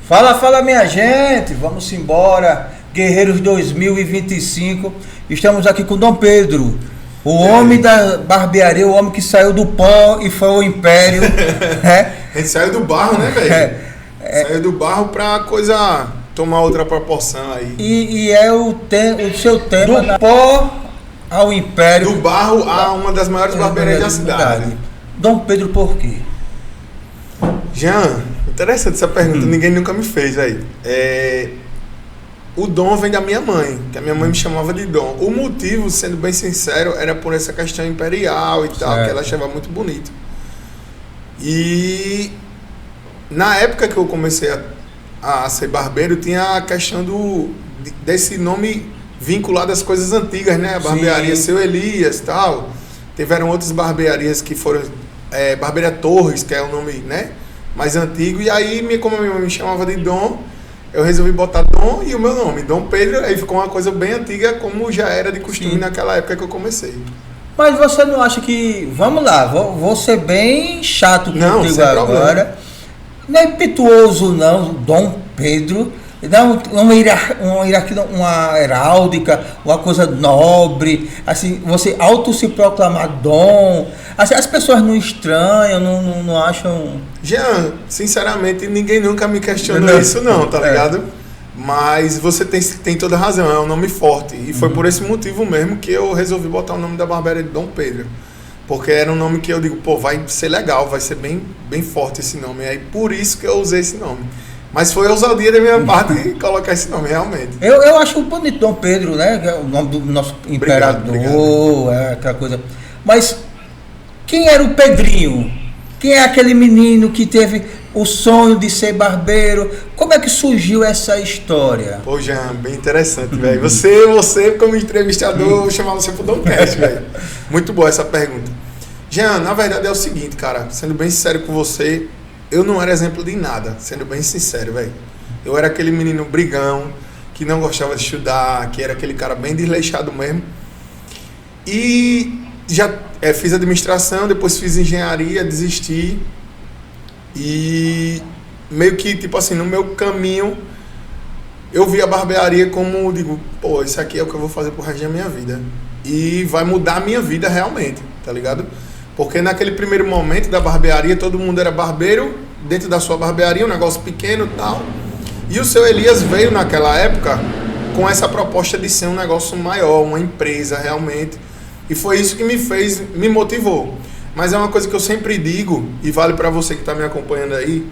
Fala minha gente, vamos embora, Guerreiros 2025, estamos aqui com Dom Pedro, o homem da barbearia, o homem que saiu do pó e foi ao império. A gente saiu do barro, né, velho? Saiu do barro pra coisa tomar outra proporção aí. E é o seu tema, do pó ao império. Do barro a uma das maiores barbearias da cidade. Dom Pedro por quê? Jean, interessante essa pergunta, ninguém nunca me fez, velho. O Dom vem da minha mãe, que a minha mãe me chamava de Dom. O motivo, sendo bem sincero, era por essa questão imperial e tal, que ela achava muito bonito. E na época que eu comecei a ser barbeiro, tinha a questão desse nome vinculado às coisas antigas, né? A barbearia Seu Elias e tal. Tiveram outras barbearias que foram... Barbearia Torres, que é o nome, né, mais antigo. E aí, como a minha mãe me chamava de Dom, eu resolvi botar Dom e o meu nome, Dom Pedro. Aí ficou uma coisa bem antiga, como já era de costume naquela época que eu comecei. Mas você não acha que... Vamos lá, vou ser bem chato contigo agora. Não é impetuoso não, Dom Pedro. Dá uma heráldica, uma coisa nobre, assim, você se proclamar Dom, assim, as pessoas não estranham, não acham... Jean, sinceramente, ninguém nunca me questionou isso não, tá ligado? Mas você tem toda a razão, é um nome forte, e foi por esse motivo mesmo que eu resolvi botar o nome da barbearia de Dom Pedro, porque era um nome que eu digo, pô, vai ser legal, vai ser bem, bem forte esse nome, aí por isso que eu usei esse nome. Mas foi ousadia da minha parte colocar esse nome, realmente. Eu acho bonito Dom Pedro, né? Que é o nome do nosso imperador, obrigado. Aquela coisa. Mas quem era o Pedrinho? Quem é aquele menino que teve o sonho de ser barbeiro? Como é que surgiu essa história? Pô, Jean, bem interessante, velho. Você como entrevistador, eu vou chamar você pro Domcast, velho. Muito boa essa pergunta. Jean, na verdade é o seguinte, cara, sendo bem sincero com você, eu não era exemplo de nada, sendo bem sincero, velho. Eu era aquele menino brigão, que não gostava de estudar, que era aquele cara bem desleixado mesmo. E já fiz administração, depois fiz engenharia, desisti. E meio que, tipo assim, no meu caminho, eu vi a barbearia como, digo, pô, isso aqui é o que eu vou fazer pro resto da minha vida. E vai mudar a minha vida realmente, tá ligado? Porque naquele primeiro momento da barbearia, todo mundo era barbeiro, dentro da sua barbearia, um negócio pequeno e tal. E o Seu Elias veio naquela época com essa proposta de ser um negócio maior, uma empresa realmente. E foi isso que me motivou. Mas é uma coisa que eu sempre digo, e vale para você que está me acompanhando aí,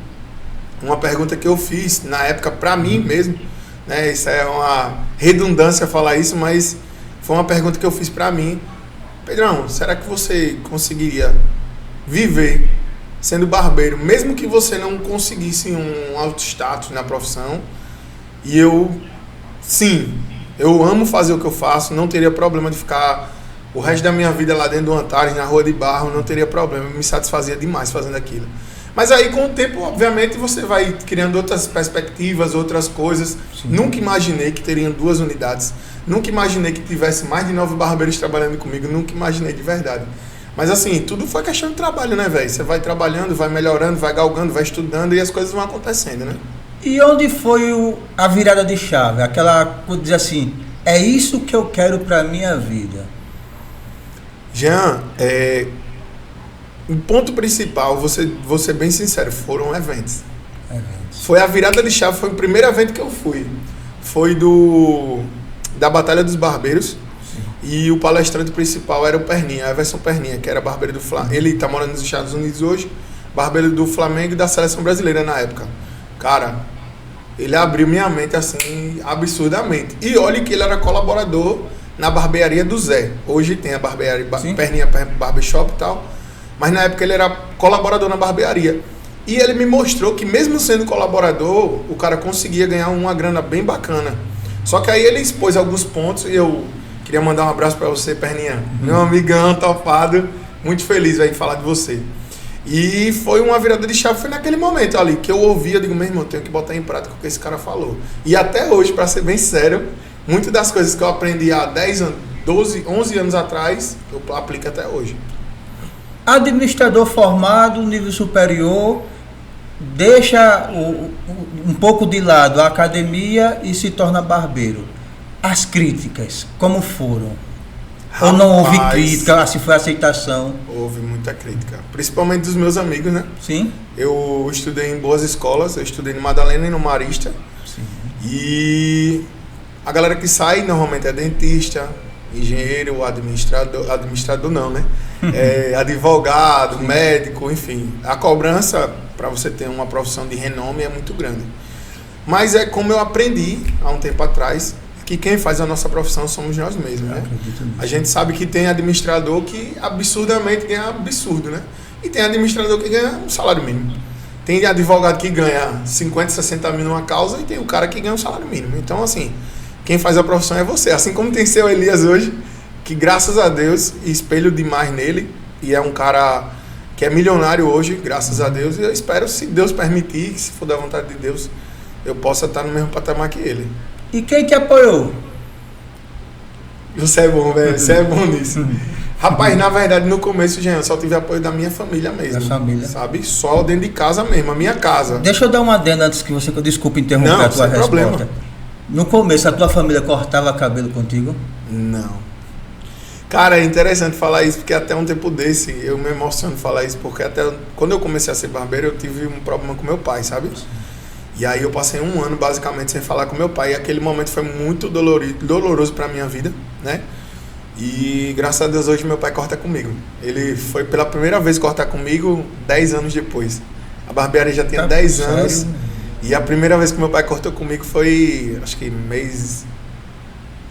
uma pergunta que eu fiz na época para mim mesmo, né? Isso é uma redundância falar isso, mas foi uma pergunta que eu fiz para mim. Pedrão, será que você conseguiria viver sendo barbeiro, mesmo que você não conseguisse um alto status na profissão? E eu amo fazer o que eu faço, não teria problema de ficar o resto da minha vida lá dentro do Antares, na Rua de Barro, não teria problema, me satisfazia demais fazendo aquilo. Mas aí com o tempo, obviamente, você vai criando outras perspectivas, outras coisas. Sim. Nunca imaginei que teriam 2 unidades. Nunca imaginei que tivesse mais de 9 barbeiros trabalhando comigo. Nunca imaginei de verdade. Mas assim, tudo foi questão de trabalho, né, velho? Você vai trabalhando, vai melhorando, vai galgando, vai estudando e as coisas vão acontecendo, né? E onde foi a virada de chave? Aquela coisa dizer assim, é isso que eu quero pra minha vida. Jean, o ponto principal, vou ser bem sincero, foram eventos. Foi a virada de chave, foi o primeiro evento que eu fui. Foi da Batalha dos Barbeiros. Sim. E o palestrante principal era o Perninha, Everson Perninha, que era barbeiro do Flamengo. Ele tá morando nos Estados Unidos hoje, barbeiro do Flamengo e da Seleção Brasileira na época. Cara, ele abriu minha mente assim, absurdamente. E olha que ele era colaborador na barbearia do Zé. Hoje tem a barbearia Perninha Barbershop e tal. Mas na época ele era colaborador na barbearia. E ele me mostrou que mesmo sendo colaborador, o cara conseguia ganhar uma grana bem bacana. Só que aí ele expôs alguns pontos e eu queria mandar um abraço para você, Perninha. Meu amigão, topado. Muito feliz em falar de você. E foi uma virada de chave, foi naquele momento ali que eu ouvia, eu digo, meu irmão, tenho que botar em prática o que esse cara falou. E até hoje, para ser bem sério, muitas das coisas que eu aprendi há 10 anos, 12, 11 anos atrás, eu aplico até hoje. Administrador formado, nível superior, deixa um pouco de lado a academia e se torna barbeiro. As críticas, como foram? Ou não houve crítica, se foi aceitação? Houve muita crítica, principalmente dos meus amigos, né? Sim. Eu estudei em boas escolas, eu estudei no Madalena e no Marista. Sim. E a galera que sai normalmente é dentista, engenheiro, administrador não, né? Advogado, médico, enfim. A cobrança para você ter uma profissão de renome é muito grande. Mas é como eu aprendi há um tempo atrás, que quem faz a nossa profissão somos nós mesmos, né? A gente sabe que tem administrador que absurdamente ganha absurdo, né? E tem administrador que ganha um salário mínimo. Tem advogado que ganha 50, 60 mil numa causa e tem o cara que ganha um salário mínimo. Então, assim, quem faz a profissão é você. Assim como tem seu Elias hoje, que graças a Deus, espelho demais nele, e é um cara que é milionário hoje, graças a Deus, e eu espero, se Deus permitir, se for da vontade de Deus, eu possa estar no mesmo patamar que ele. E quem te apoiou? Você é bom, velho. Você é bom nisso. Rapaz, na verdade, no começo, Jean, eu só tive apoio da minha família mesmo. Da família. Sabe? Só dentro de casa mesmo, a minha casa. Deixa eu dar uma adenda antes que você... Desculpa interromper Não, a tua sem resposta. problema. No começo, a tua família cortava cabelo contigo? Não. Cara, é interessante falar isso, porque até um tempo desse, eu me emociono falar isso, porque até quando eu comecei a ser barbeiro, eu tive um problema com meu pai, sabe? E aí eu passei um ano basicamente sem falar com meu pai, e aquele momento foi muito doloroso pra minha vida, né? E graças a Deus hoje meu pai corta comigo. Ele foi pela primeira vez cortar comigo 10 anos depois. A barbearia já tinha 10 anos. Sério? E a primeira vez que meu pai cortou comigo foi, acho que mês...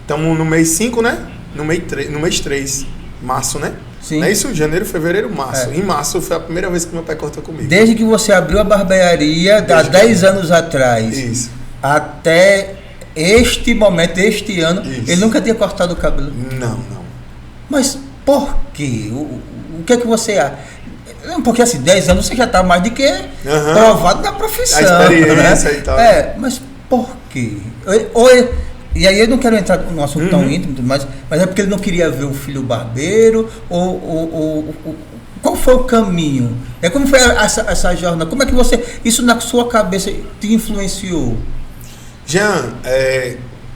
Estamos no mês 5, né? No mês 3, março, né? Sim. Não é isso? Janeiro, fevereiro, março. Em março foi a primeira vez que meu pai cortou comigo. Desde que você abriu a barbearia, há 10 anos atrás, Isso. até este momento, este ano, Isso. ele nunca tinha cortado o cabelo. Não. Mas por quê? O que é que você acha? Porque assim, 10 anos você já está mais do que provado na profissão. A experiência, né? E tal. Mas por quê? E aí eu não quero entrar num assunto tão íntimo, mas é porque ele não queria ver o filho barbeiro, qual foi o caminho? Como foi essa jornada? Como é que isso na sua cabeça te influenciou? Jean,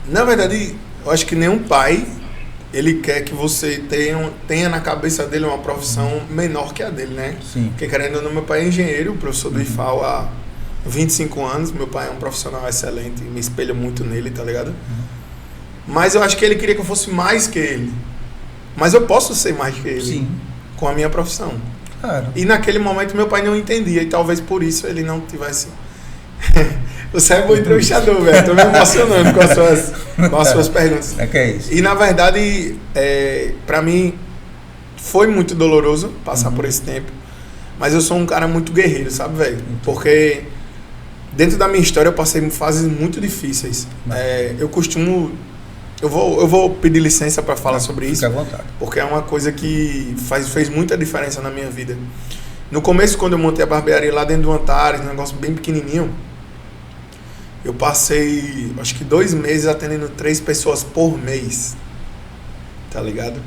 na verdade, eu acho que nenhum pai, ele quer que você tenha na cabeça dele uma profissão menor que a dele, né? Sim. Porque querendo ou não, meu pai é engenheiro, professor do IFAL há 25 anos, meu pai é um profissional excelente, me espelho muito nele, tá ligado? Mas eu acho que ele queria que eu fosse mais que ele. Mas eu posso ser mais que ele. Sim. Com a minha profissão. Claro. E naquele momento meu pai não entendia, e talvez por isso ele não tivesse... Você é bom entrevistador, velho. Tô me emocionando com as suas perguntas. Que é isso. E na verdade, pra mim, foi muito doloroso passar por esse tempo. Mas eu sou um cara muito guerreiro, sabe, velho? Porque dentro da minha história eu passei fases muito difíceis. Eu costumo... Eu vou pedir licença para falar sobre isso. Fica à vontade. Porque é uma coisa que fez muita diferença na minha vida. No começo, quando eu montei a barbearia lá dentro do Antares, um negócio bem pequenininho, eu passei, acho que 2 meses atendendo 3 pessoas por mês. Tá ligado?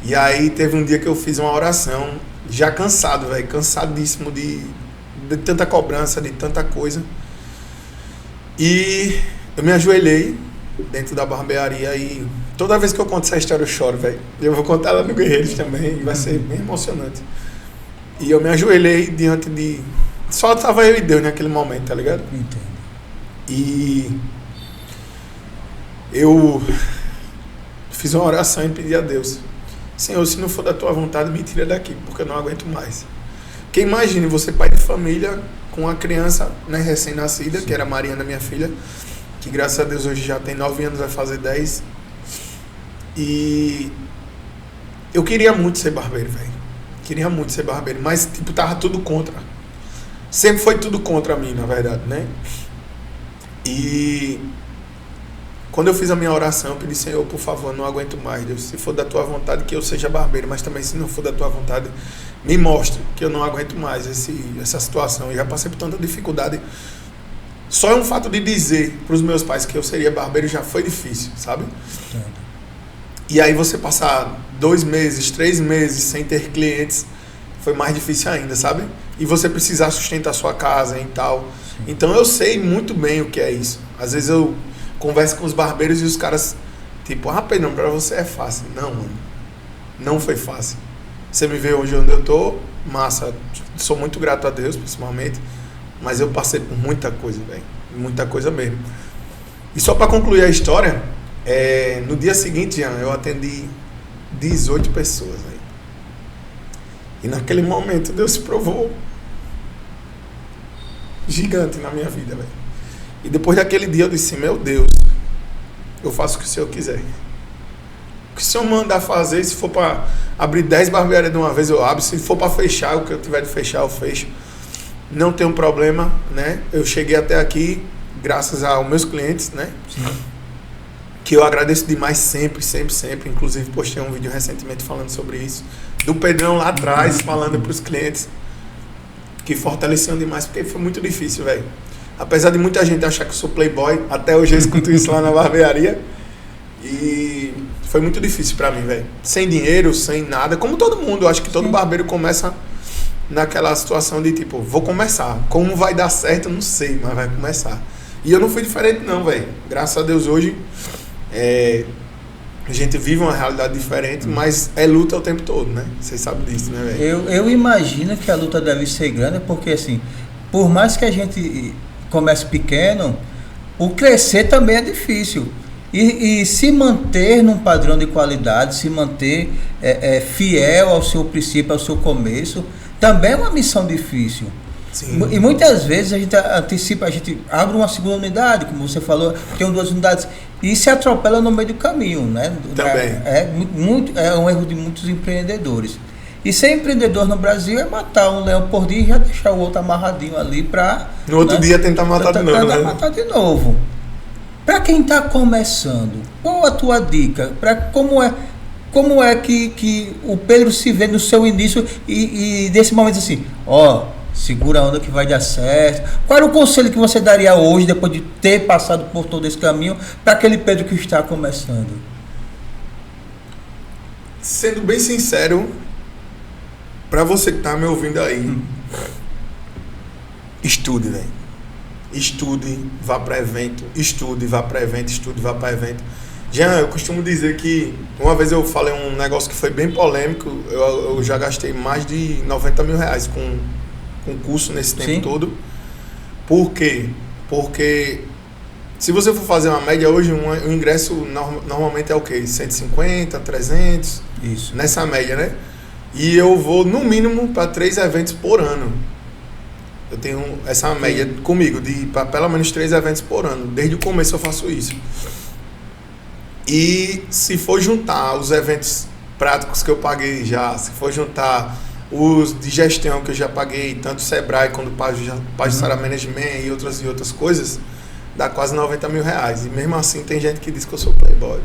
E aí teve um dia que eu fiz uma oração, já cansado, velho, cansadíssimo de tanta cobrança, de tanta coisa. E eu me ajoelhei dentro da barbearia e toda vez que eu conto essa história eu choro, velho. Eu vou contar lá no Guerreiros também, vai ser bem emocionante. E eu me ajoelhei diante de... Só tava eu e Deus naquele momento, tá ligado? Entendo. E eu fiz uma oração e pedi a Deus: Senhor, se não for da tua vontade, me tira daqui, porque eu não aguento mais. Porque imagine você, pai de família, com uma criança, né, recém-nascida, que era a Mariana, minha filha, que graças a Deus hoje já tem 9 anos, vai fazer 10. E eu queria muito ser barbeiro, velho. Queria muito ser barbeiro, mas tipo, tava tudo contra. Sempre foi tudo contra mim, na verdade, né? E quando eu fiz a minha oração, eu pedi: Senhor, por favor, não aguento mais, Deus. Se for da tua vontade, que eu seja barbeiro, mas também se não for da tua vontade, me mostre que eu não aguento mais essa situação. Eu já passei por tanta dificuldade. Só um fato de dizer para os meus pais que eu seria barbeiro já foi difícil, sabe? E aí você passar 2 meses, 3 meses sem ter clientes, foi mais difícil ainda, sabe? E você precisar sustentar a sua casa e tal. Então eu sei muito bem o que é isso. Às vezes eu converso com os barbeiros e os caras, tipo, Pedrão, pra você é fácil. Não, mano. Não foi fácil. Você me vê hoje onde eu tô, massa. Sou muito grato a Deus, principalmente. Mas eu passei por muita coisa, velho. Muita coisa mesmo. E só pra concluir a história, no dia seguinte, Jean, eu atendi 18 pessoas, velho. E naquele momento Deus se provou gigante na minha vida, velho. E depois daquele dia eu disse, meu Deus, eu faço o que o Senhor quiser. O que o Senhor mandar fazer, se for para abrir 10 barbearias de uma vez, eu abro. Se for para fechar, o que eu tiver de fechar, eu fecho. Não tem um problema, né? Eu cheguei até aqui graças aos meus clientes, né? Sim. Que eu agradeço demais sempre. Inclusive postei um vídeo recentemente falando sobre isso. Do Pedrão lá atrás, falando para os clientes que fortaleciam demais, porque foi muito difícil, velho. Apesar de muita gente achar que eu sou playboy, até hoje eu escuto isso lá na barbearia. E foi muito difícil para mim, velho. Sem dinheiro, sem nada. Como todo mundo, eu acho que todo barbeiro começa naquela situação de tipo, vou começar. Como vai dar certo, eu não sei, mas vai começar. E eu não fui diferente não, velho. Graças a Deus hoje a gente vive uma realidade diferente, mas é luta o tempo todo, né? Vocês sabem disso, né, velho? Eu imagino que a luta deve ser grande, porque assim, por mais que a gente comece pequeno, o crescer também é difícil. E se manter num padrão de qualidade, se manter fiel ao seu princípio, ao seu começo, também é uma missão difícil. Sim. E muitas vezes a gente antecipa, a gente abre uma segunda unidade, como você falou, tem 2 unidades, e se atropela no meio do caminho, né? Também. É um erro de muitos empreendedores. E ser empreendedor no Brasil é matar um leão por dia e já deixar o outro amarradinho ali para... No outro dia tentar matar de novo, né? Matar de novo. Para quem está começando, qual a tua dica? Como é que o Pedro se vê no seu início e desse momento assim, segura a onda que vai dar certo. Qual era o conselho que você daria hoje, depois de ter passado por todo esse caminho, para aquele Pedro que está começando? Sendo bem sincero, para você que está me ouvindo aí, estude, velho. Estude, vá para evento, estude, vá para evento, estude, vá para evento. Jean, eu costumo dizer que uma vez eu falei um negócio que foi bem polêmico, eu já gastei mais de 90 mil reais com curso nesse tempo todo. Por quê? Porque se você for fazer uma média hoje, o ingresso normalmente é o quê? 150, 300? Isso. Nessa média, né? E eu vou no mínimo para 3 eventos por ano. Eu tenho essa média comigo, de para pelo menos 3 eventos por ano. Desde o começo eu faço isso. E se for juntar os eventos práticos que eu paguei já, se for juntar os de gestão que eu já paguei, tanto Sebrae quanto Pajissara Management e outras coisas, dá quase 90 mil reais. E mesmo assim tem gente que diz que eu sou playboy.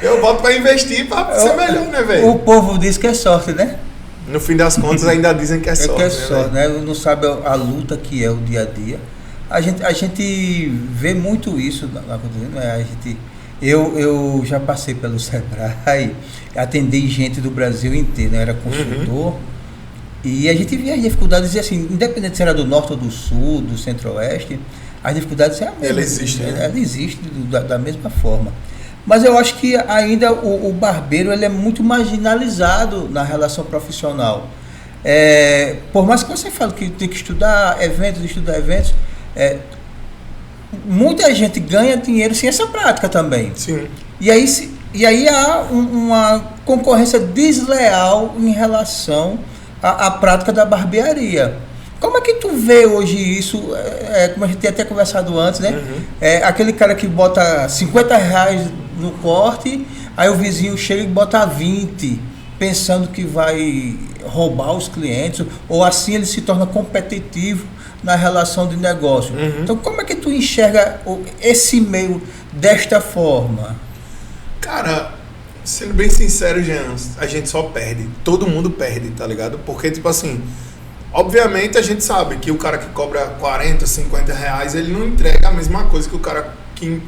Eu boto para investir para ser melhor, né, velho? O povo diz que é sorte, né? No fim das contas ainda dizem que é sorte. Que é sorte, né? Não sabe a luta que é o dia a dia. A gente vê muito isso acontecendo, né? Eu já passei pelo Sebrae, atendi gente do Brasil inteiro, né? Era consultor, e a gente via as dificuldades, assim, independente se era do norte ou do sul, do centro-oeste, as dificuldades é a mesma. Ela existe, né? Ela existe da mesma forma. Mas eu acho que ainda o barbeiro ele é muito marginalizado na relação profissional. Por mais que você fale que tem que estudar eventos, muita gente ganha dinheiro sem essa prática também. Sim. E aí há uma concorrência desleal em relação à prática da barbearia. Como é que tu vê hoje isso, como a gente tinha até conversado antes, né? Aquele cara que bota 50 reais no corte, aí o vizinho chega e bota 20, pensando que vai roubar os clientes, ou assim ele se torna competitivo na relação de negócio. Então, como é que tu enxerga esse meio desta forma? Cara, sendo bem sincero, Jean, a gente só perde. Todo mundo perde, tá ligado? Porque, tipo assim, obviamente a gente sabe que o cara que cobra 40, 50 reais, ele não entrega a mesma coisa que o cara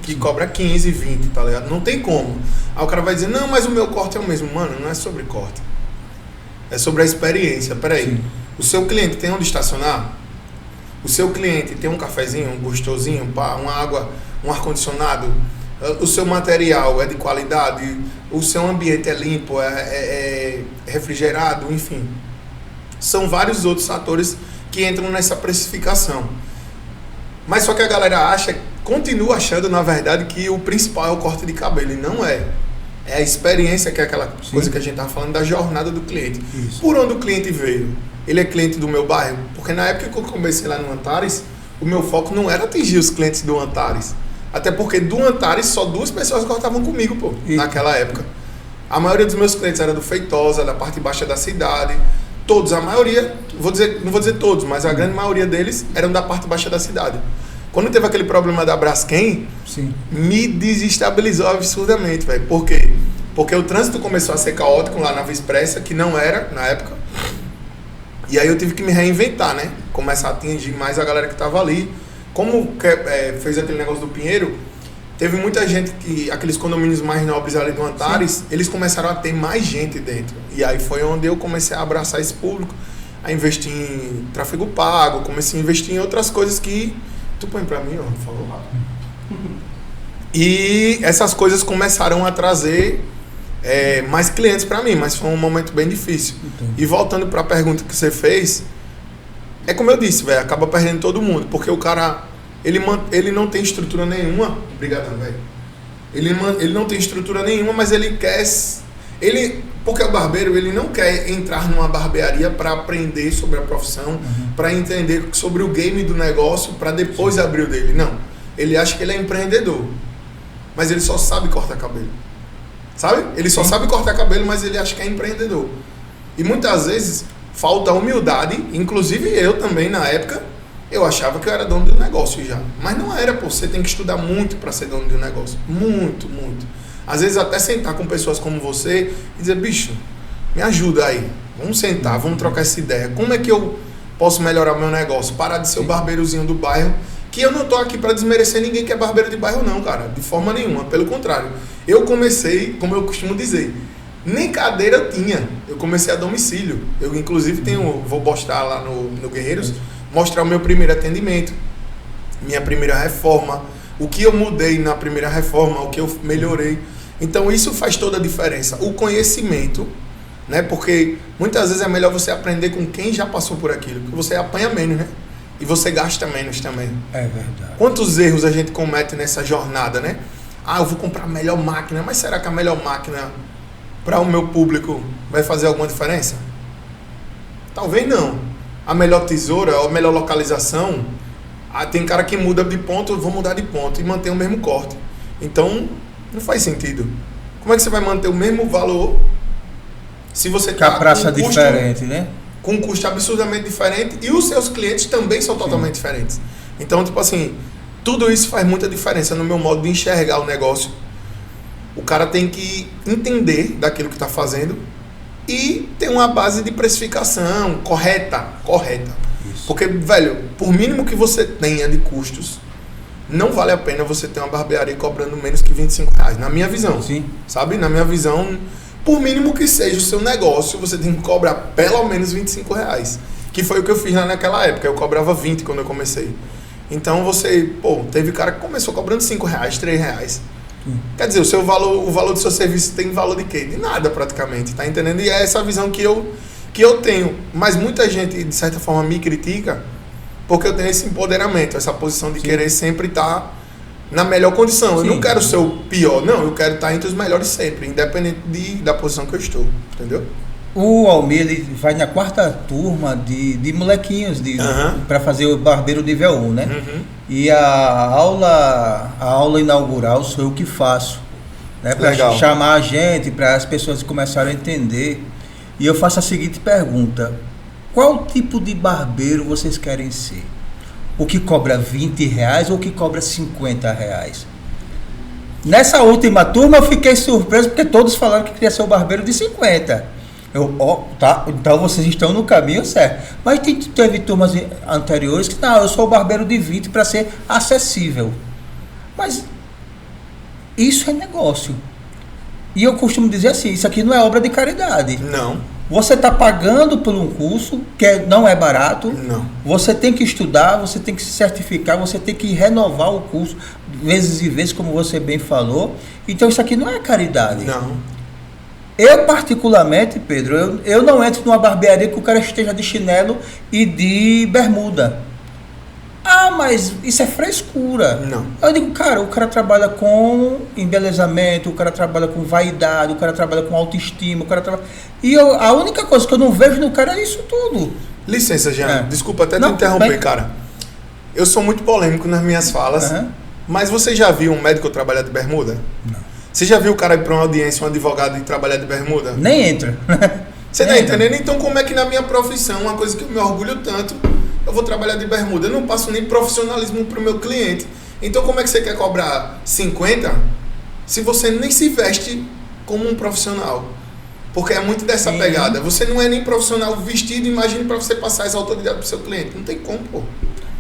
que cobra 15, 20, tá ligado? Não tem como. Aí o cara vai dizer, não, mas o meu corte é o mesmo. Mano, não é sobre corte. É sobre a experiência. Peraí, Sim. o seu cliente tem onde estacionar? O seu cliente tem um cafezinho, um gostosinho, uma água, um ar-condicionado? O seu material é de qualidade? O seu ambiente é limpo, é refrigerado, enfim. São vários outros fatores que entram nessa precificação. Mas só que a galera continua achando, na verdade, que o principal é o corte de cabelo. E não é. É a experiência, que é aquela coisa que a gente estava falando, da jornada do cliente. Isso. Por onde o cliente veio? Ele é cliente do meu bairro? Porque na época que eu comecei lá no Antares, o meu foco não era atingir os clientes do Antares. Até porque do Antares só 2 pessoas cortavam comigo, pô, naquela época. A maioria dos meus clientes era do Feitosa, da parte baixa da cidade. Todos, a maioria, não vou dizer todos, mas a grande maioria deles eram da parte baixa da cidade. Quando teve aquele problema da Braskem, me desestabilizou absurdamente, velho. Por quê? Porque o trânsito começou a ser caótico lá na Via Expressa, que não era na época. E aí eu tive que me reinventar, né? Começar a atingir mais a galera que tava ali. Como fez aquele negócio do Pinheiro, teve muita gente que, aqueles condomínios mais nobres ali do Antares, eles começaram a ter mais gente dentro. E aí foi onde eu comecei a abraçar esse público, a investir em tráfego pago, comecei a investir em outras coisas que... Tu põe pra mim, ó, por favor. E essas coisas começaram a trazer mais clientes pra mim, mas foi um momento bem difícil. Entendi. E voltando pra pergunta que você fez, é como eu disse, velho, acaba perdendo todo mundo, porque o cara, ele não tem estrutura nenhuma. Obrigadão, velho. Ele não tem estrutura nenhuma, mas ele quer... Porque o barbeiro, ele não quer entrar numa barbearia para aprender sobre a profissão, para entender sobre o game do negócio, para depois abrir o dele. Não. Ele acha que ele é empreendedor, mas ele só sabe cortar cabelo. Sabe? Ele só sabe cortar cabelo, mas ele acha que é empreendedor. E muitas vezes falta humildade, inclusive eu também na época, eu achava que eu era dono do negócio já. Mas não era, pô. Você tem que estudar muito para ser dono de um negócio. Muito, muito. Às vezes até sentar com pessoas como você e dizer, bicho, me ajuda aí. Vamos sentar, vamos trocar essa ideia. Como é que eu posso melhorar meu negócio? Parar de ser o barbeirozinho do bairro. Que eu não tô aqui para desmerecer ninguém que é barbeiro de bairro não, cara. De forma nenhuma. Pelo contrário. Eu comecei, como eu costumo dizer, nem cadeira eu tinha. Eu comecei a domicílio. Eu inclusive vou postar lá no Guerreiros, mostrar o meu primeiro atendimento, minha primeira reforma, o que eu mudei na primeira reforma, o que eu melhorei. Então isso faz toda a diferença. O conhecimento, né? Porque muitas vezes é melhor você aprender com quem já passou por aquilo, porque você apanha menos, né? E você gasta menos também. É verdade. Quantos erros a gente comete nessa jornada, né? Ah, eu vou comprar a melhor máquina, mas será que a melhor máquina para o meu público vai fazer alguma diferença? Talvez não. A melhor tesoura, a melhor localização, tem cara que muda de ponto, eu vou mudar de ponto e manter o mesmo corte. Então, não faz sentido. Como é que você vai manter o mesmo valor se você está com a praça diferente, né? Com um custo absurdamente diferente e os seus clientes também são totalmente diferentes. Então, tipo assim, tudo isso faz muita diferença no meu modo de enxergar o negócio. O cara tem que entender daquilo que está fazendo e ter uma base de precificação correta. Isso. Porque, velho, por mínimo que você tenha de custos, não vale a pena você ter uma barbearia cobrando menos que R$25, na minha visão. Sim. Sabe? Na minha visão, por mínimo que seja o seu negócio, você tem que cobrar pelo menos R$25. Que foi o que eu fiz lá naquela época. Eu cobrava 20 quando eu comecei. Então teve cara que começou cobrando R$5, R$3. Quer dizer, o valor do seu serviço tem valor de quê? De nada praticamente, tá entendendo? E é essa visão que eu tenho. Mas muita gente, de certa forma, me critica porque eu tenho esse empoderamento, essa posição de querer sempre estar na melhor condição. Eu não quero ser o pior, não. Eu quero estar entre os melhores sempre, independente da posição que eu estou, entendeu? O Almir, ele vai na 4ª turma de molequinhos para fazer o barbeiro nível 1, né? E a aula inaugural sou eu que faço, né? Para chamar a gente, para as pessoas começarem a entender. E eu faço a seguinte pergunta: qual tipo de barbeiro vocês querem ser? O que cobra R$20 ou o que cobra R$50? Nessa última turma eu fiquei surpreso porque todos falaram que queria ser o barbeiro de 50. Tá, então vocês estão no caminho certo. Mas teve turmas anteriores que não, eu sou o barbeiro de 20 para ser acessível. Mas isso é negócio. E eu costumo dizer assim, isso aqui não é obra de caridade. Não. Você está pagando por um curso que não é barato. Não. Você tem que estudar, você tem que se certificar, você tem que renovar o curso vezes e vezes, como você bem falou. Então isso aqui não é caridade. Não. Eu, particularmente, Pedro, eu não entro numa barbearia que o cara esteja de chinelo e de bermuda. Ah, mas isso é frescura. Não. Eu digo, cara, o cara trabalha com embelezamento, o cara trabalha com vaidade, o cara trabalha com autoestima, o cara trabalha... E a única coisa que eu não vejo no cara é isso tudo. Licença, Jean. É. Desculpa até te Não, interromper, bem... cara. Eu sou muito polêmico nas minhas falas, mas você já viu um médico trabalhar de bermuda? Não. Você já viu o cara ir para uma audiência, um advogado, e trabalhar de bermuda? Nem entra. Você tá entendendo? Então, como é que na minha profissão, uma coisa que eu me orgulho tanto, eu vou trabalhar de bermuda? Eu não passo nem profissionalismo para o meu cliente. Então, como é que você quer cobrar 50 se você nem se veste como um profissional? Porque é muito dessa pegada. Você não é nem profissional vestido, imagine para você passar essa autoridade para o seu cliente. Não tem como, pô.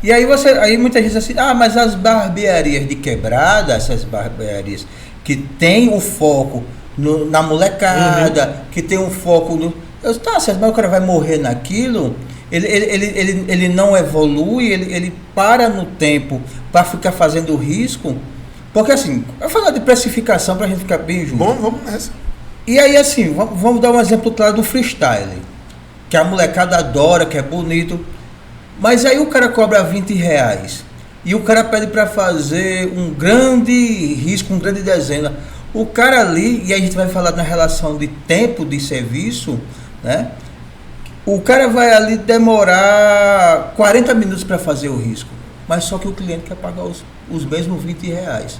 E aí muita gente diz assim, mas as barbearias de quebrada, essas barbearias que tem o foco na molecada, que tem um foco no... Eu, tá, mas o cara vai morrer naquilo, ele não evolui, ele para no tempo para ficar fazendo risco, porque assim, eu vou falar de precificação para a gente ficar bem junto. Bom, vamos nessa. E aí assim, vamos dar um exemplo claro do freestyle, que a molecada adora, que é bonito, mas aí o cara cobra R$20 e o cara pede para fazer um grande risco, um grande desenho. O cara ali, e a gente vai falar na relação de tempo de serviço, né? O cara vai ali demorar 40 minutos para fazer o risco, mas só que o cliente quer pagar os mesmos R$20.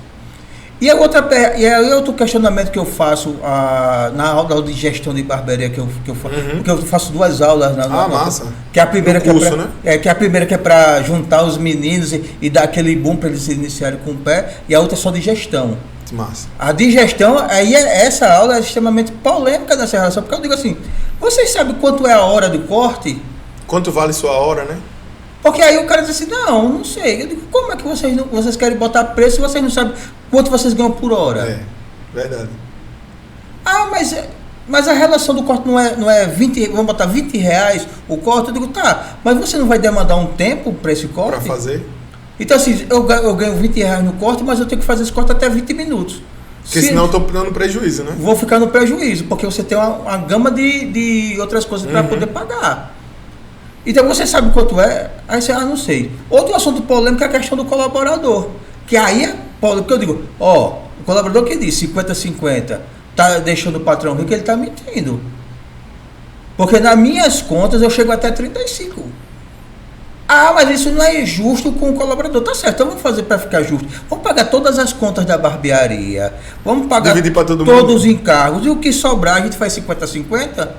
E aí outro questionamento que eu faço na aula de gestão de barbearia que eu faço, porque eu faço 2 aulas massa. Que a primeira no curso, né? Que a primeira que é para juntar os meninos e dar aquele boom para eles se iniciarem com o pé, e a outra é só de gestão. Massa. A de gestão, aí essa aula é extremamente polêmica nessa relação, porque eu digo assim, vocês sabem quanto é a hora do corte? Quanto vale sua hora, né? Porque aí o cara diz assim, não sei. Eu digo, como é que vocês querem botar preço se vocês não sabem quanto vocês ganham por hora? É, verdade. Mas a relação do corte não é 20, vamos botar R$20 o corte? Eu digo, tá, mas você não vai demandar um tempo para esse corte? Para fazer? Então assim, eu ganho R$20 no corte, mas eu tenho que fazer esse corte até 20 minutos. Porque senão eu estou dando prejuízo, né? Vou ficar no prejuízo, porque você tem uma gama de outras coisas para poder pagar. Então você sabe quanto é? Aí você, não sei. Outro assunto polêmico é a questão do colaborador. Que aí é polêmico, porque eu digo, o colaborador que diz 50-50, tá deixando o patrão rico, ele está mentindo. Porque nas minhas contas eu chego até 35. Mas isso não é justo com o colaborador. Tá certo, então vamos fazer para ficar justo. Vamos pagar todas as contas da barbearia. Vamos pagar dividir para todo todos mundo. os encargos. E o que sobrar, a gente faz 50-50.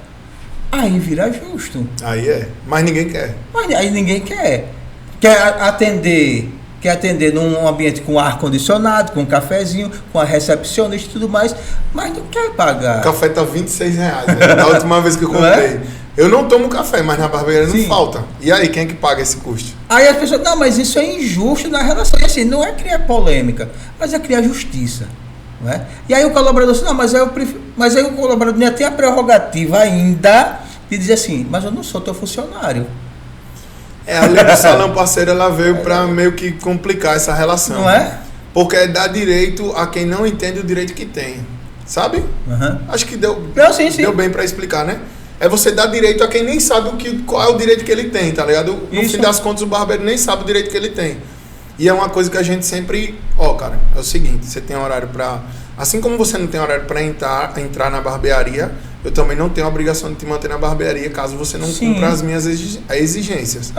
Aí vira justo. Aí é. Mas ninguém quer. Mas aí ninguém quer. Quer atender num ambiente com ar-condicionado, com um cafezinho, com a recepcionista e tudo mais, mas não quer pagar. O café tá R$26, né? Da última vez que eu comprei. Eu não tomo café, mas na barbearia não falta. E aí, quem é que paga esse custo? Aí as pessoas, mas isso é injusto na relação. E assim, não é criar polêmica, mas é criar justiça. Não é? E aí o colaborador diz, mas aí o colaborador ainda tem a prerrogativa ainda de dizer assim, mas eu não sou teu funcionário. A lei do salão parceiro, ela veio para meio que complicar essa relação. Não é? Porque é dar direito a quem não entende o direito que tem. Sabe? Acho que deu bem para explicar, né? É você dar direito a quem nem sabe qual é o direito que ele tem, tá ligado? No fim das contas, o barbeiro nem sabe o direito que ele tem. E é uma coisa que a gente sempre... cara, é o seguinte, você tem horário para... Assim como você não tem horário para entrar na barbearia, eu também não tenho a obrigação de te manter na barbearia caso você não cumpra as minhas exigências.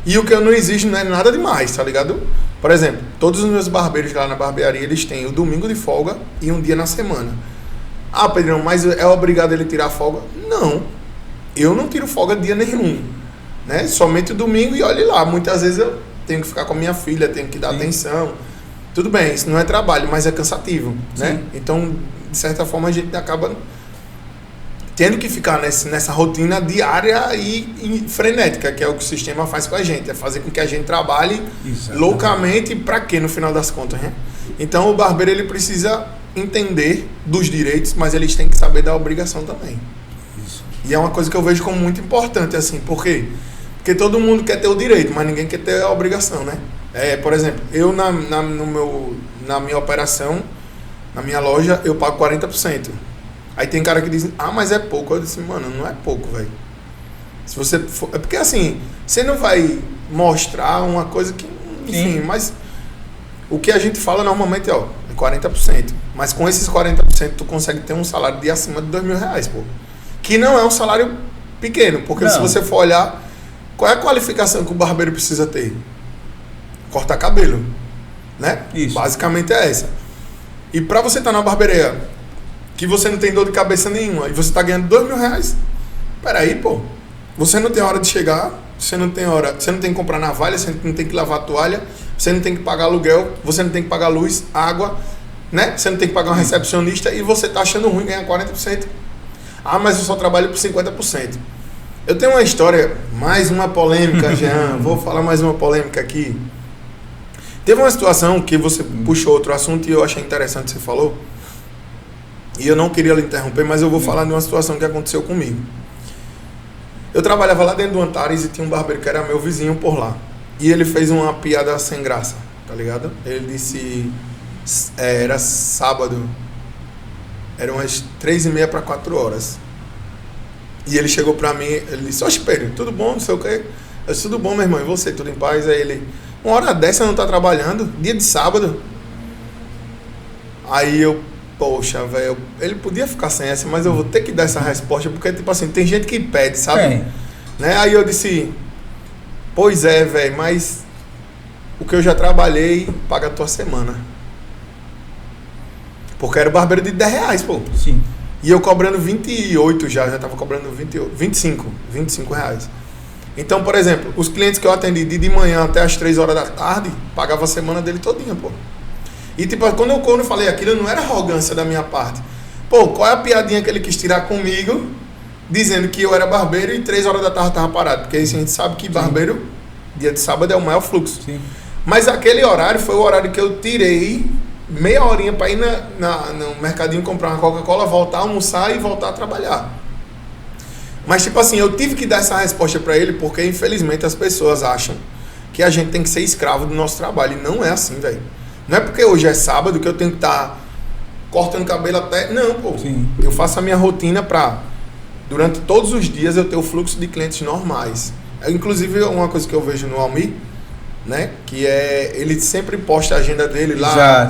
E o que eu não exijo não é nada demais, tá ligado? Por exemplo, todos os meus barbeiros lá na barbearia, eles têm o domingo de folga e um dia na semana. Pedrão, mas é obrigado ele tirar folga? Não. Eu não tiro folga dia nenhum. Né? Somente o domingo e olhe lá. Muitas vezes eu tenho que ficar com a minha filha, tenho que dar atenção. Tudo bem, isso não é trabalho, mas é cansativo, né? Então, de certa forma, a gente acaba tendo que ficar nessa rotina diária e frenética, que é o que o sistema faz com a gente, é fazer com que a gente trabalhe loucamente para quê, no final das contas, né? Então, o barbeiro, ele precisa entender dos direitos, mas eles têm que saber da obrigação também. Isso. E é uma coisa que eu vejo como muito importante, assim, por quê? Porque todo mundo quer ter o direito, mas ninguém quer ter a obrigação, né? Por exemplo, eu na minha operação, na minha loja, eu pago 40%. Aí tem cara que diz, mas é pouco. Eu disse, mano, não é pouco, velho. Se você for... É porque assim, você não vai mostrar uma coisa que... Enfim, sim. Mas o que a gente fala normalmente é 40%. Mas com esses 40% tu consegue ter um salário de acima de R$2.000, pô. Que não é um salário pequeno, porque se você for olhar, qual é a qualificação que o barbeiro precisa ter? Cortar cabelo, né? Isso. Basicamente é essa. E pra você estar na barbearia, que você não tem dor de cabeça nenhuma, e você tá ganhando R$2.000, peraí, pô. Você não tem hora de chegar, você não tem que comprar navalha, você não tem que lavar a toalha, você não tem que pagar aluguel, você não tem que pagar luz, água, né? Você não tem que pagar um recepcionista e você tá achando ruim ganhar 40%. Mas eu só trabalho por 50%. Eu tenho uma história, mais uma polêmica, Jean. Vou falar mais uma polêmica aqui. Teve uma situação que você puxou outro assunto e eu achei interessante que você falou. E eu não queria lhe interromper, mas eu vou falar de uma situação que aconteceu comigo. Eu trabalhava lá dentro do Antares e tinha um barbeiro que era meu vizinho por lá. E ele fez uma piada sem graça, tá ligado? Ele disse... era sábado. Eram umas 3h30 para 4 horas. E ele chegou pra mim, ele disse, Pedro, tudo bom, não sei o quê? Eu disse, tudo bom, meu irmão, e você, tudo em paz? Aí ele, uma hora dessa não tá trabalhando, dia de sábado. Aí eu, poxa, velho, ele podia ficar sem essa, mas eu vou ter que dar essa resposta, porque, tipo assim, tem gente que pede, sabe? Né? Aí eu disse, pois é, velho, mas o que eu já trabalhei paga a tua semana. Porque era o barbeiro de R$10, pô. Sim. E eu cobrando 28 já tava cobrando 25 reais. Então, por exemplo, os clientes que eu atendi de manhã até as 3 horas da tarde, pagava a semana dele todinha, pô. E tipo, quando eu falei aquilo, não era arrogância da minha parte. Pô, qual é a piadinha que ele quis tirar comigo, dizendo que eu era barbeiro e 3 horas da tarde tava parado? Porque isso a gente sabe que barbeiro, dia de sábado, é o maior fluxo. Sim. Mas aquele horário foi o horário que eu tirei meia horinha para ir no mercadinho comprar uma Coca-Cola, voltar a almoçar e voltar a trabalhar. Mas tipo assim, eu tive que dar essa resposta para ele porque infelizmente as pessoas acham que a gente tem que ser escravo do nosso trabalho. E não é assim, velho. Não é porque hoje é sábado que eu tenho que estar cortando cabelo até... Não, pô. Sim. Eu faço a minha rotina para, durante todos os dias, eu ter o fluxo de clientes normais. Inclusive, uma coisa que eu vejo no Almi, né? Que é, ele sempre posta a agenda dele lá,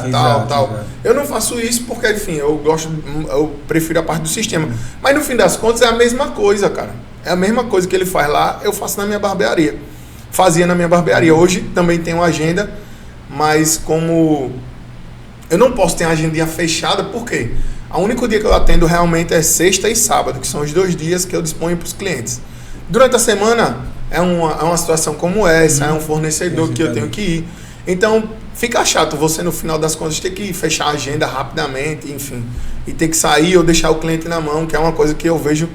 tal. Eu não faço isso porque, enfim, eu prefiro a parte do sistema. Mas no fim das contas é a mesma coisa, cara. É a mesma coisa que ele faz lá, eu faço na minha barbearia. Fazia na minha barbearia. Hoje também tenho agenda, mas como eu não posso ter a agendinha fechada, por quê? O único dia que eu atendo realmente é sexta e sábado, que são os 2 dias que eu disponho para os clientes. Durante a semana é uma situação como essa, é um fornecedor que eu tenho que ir. Então, fica chato você, no final das contas, ter que fechar a agenda rapidamente, enfim. E ter que sair ou deixar o cliente na mão, que é uma coisa que eu vejo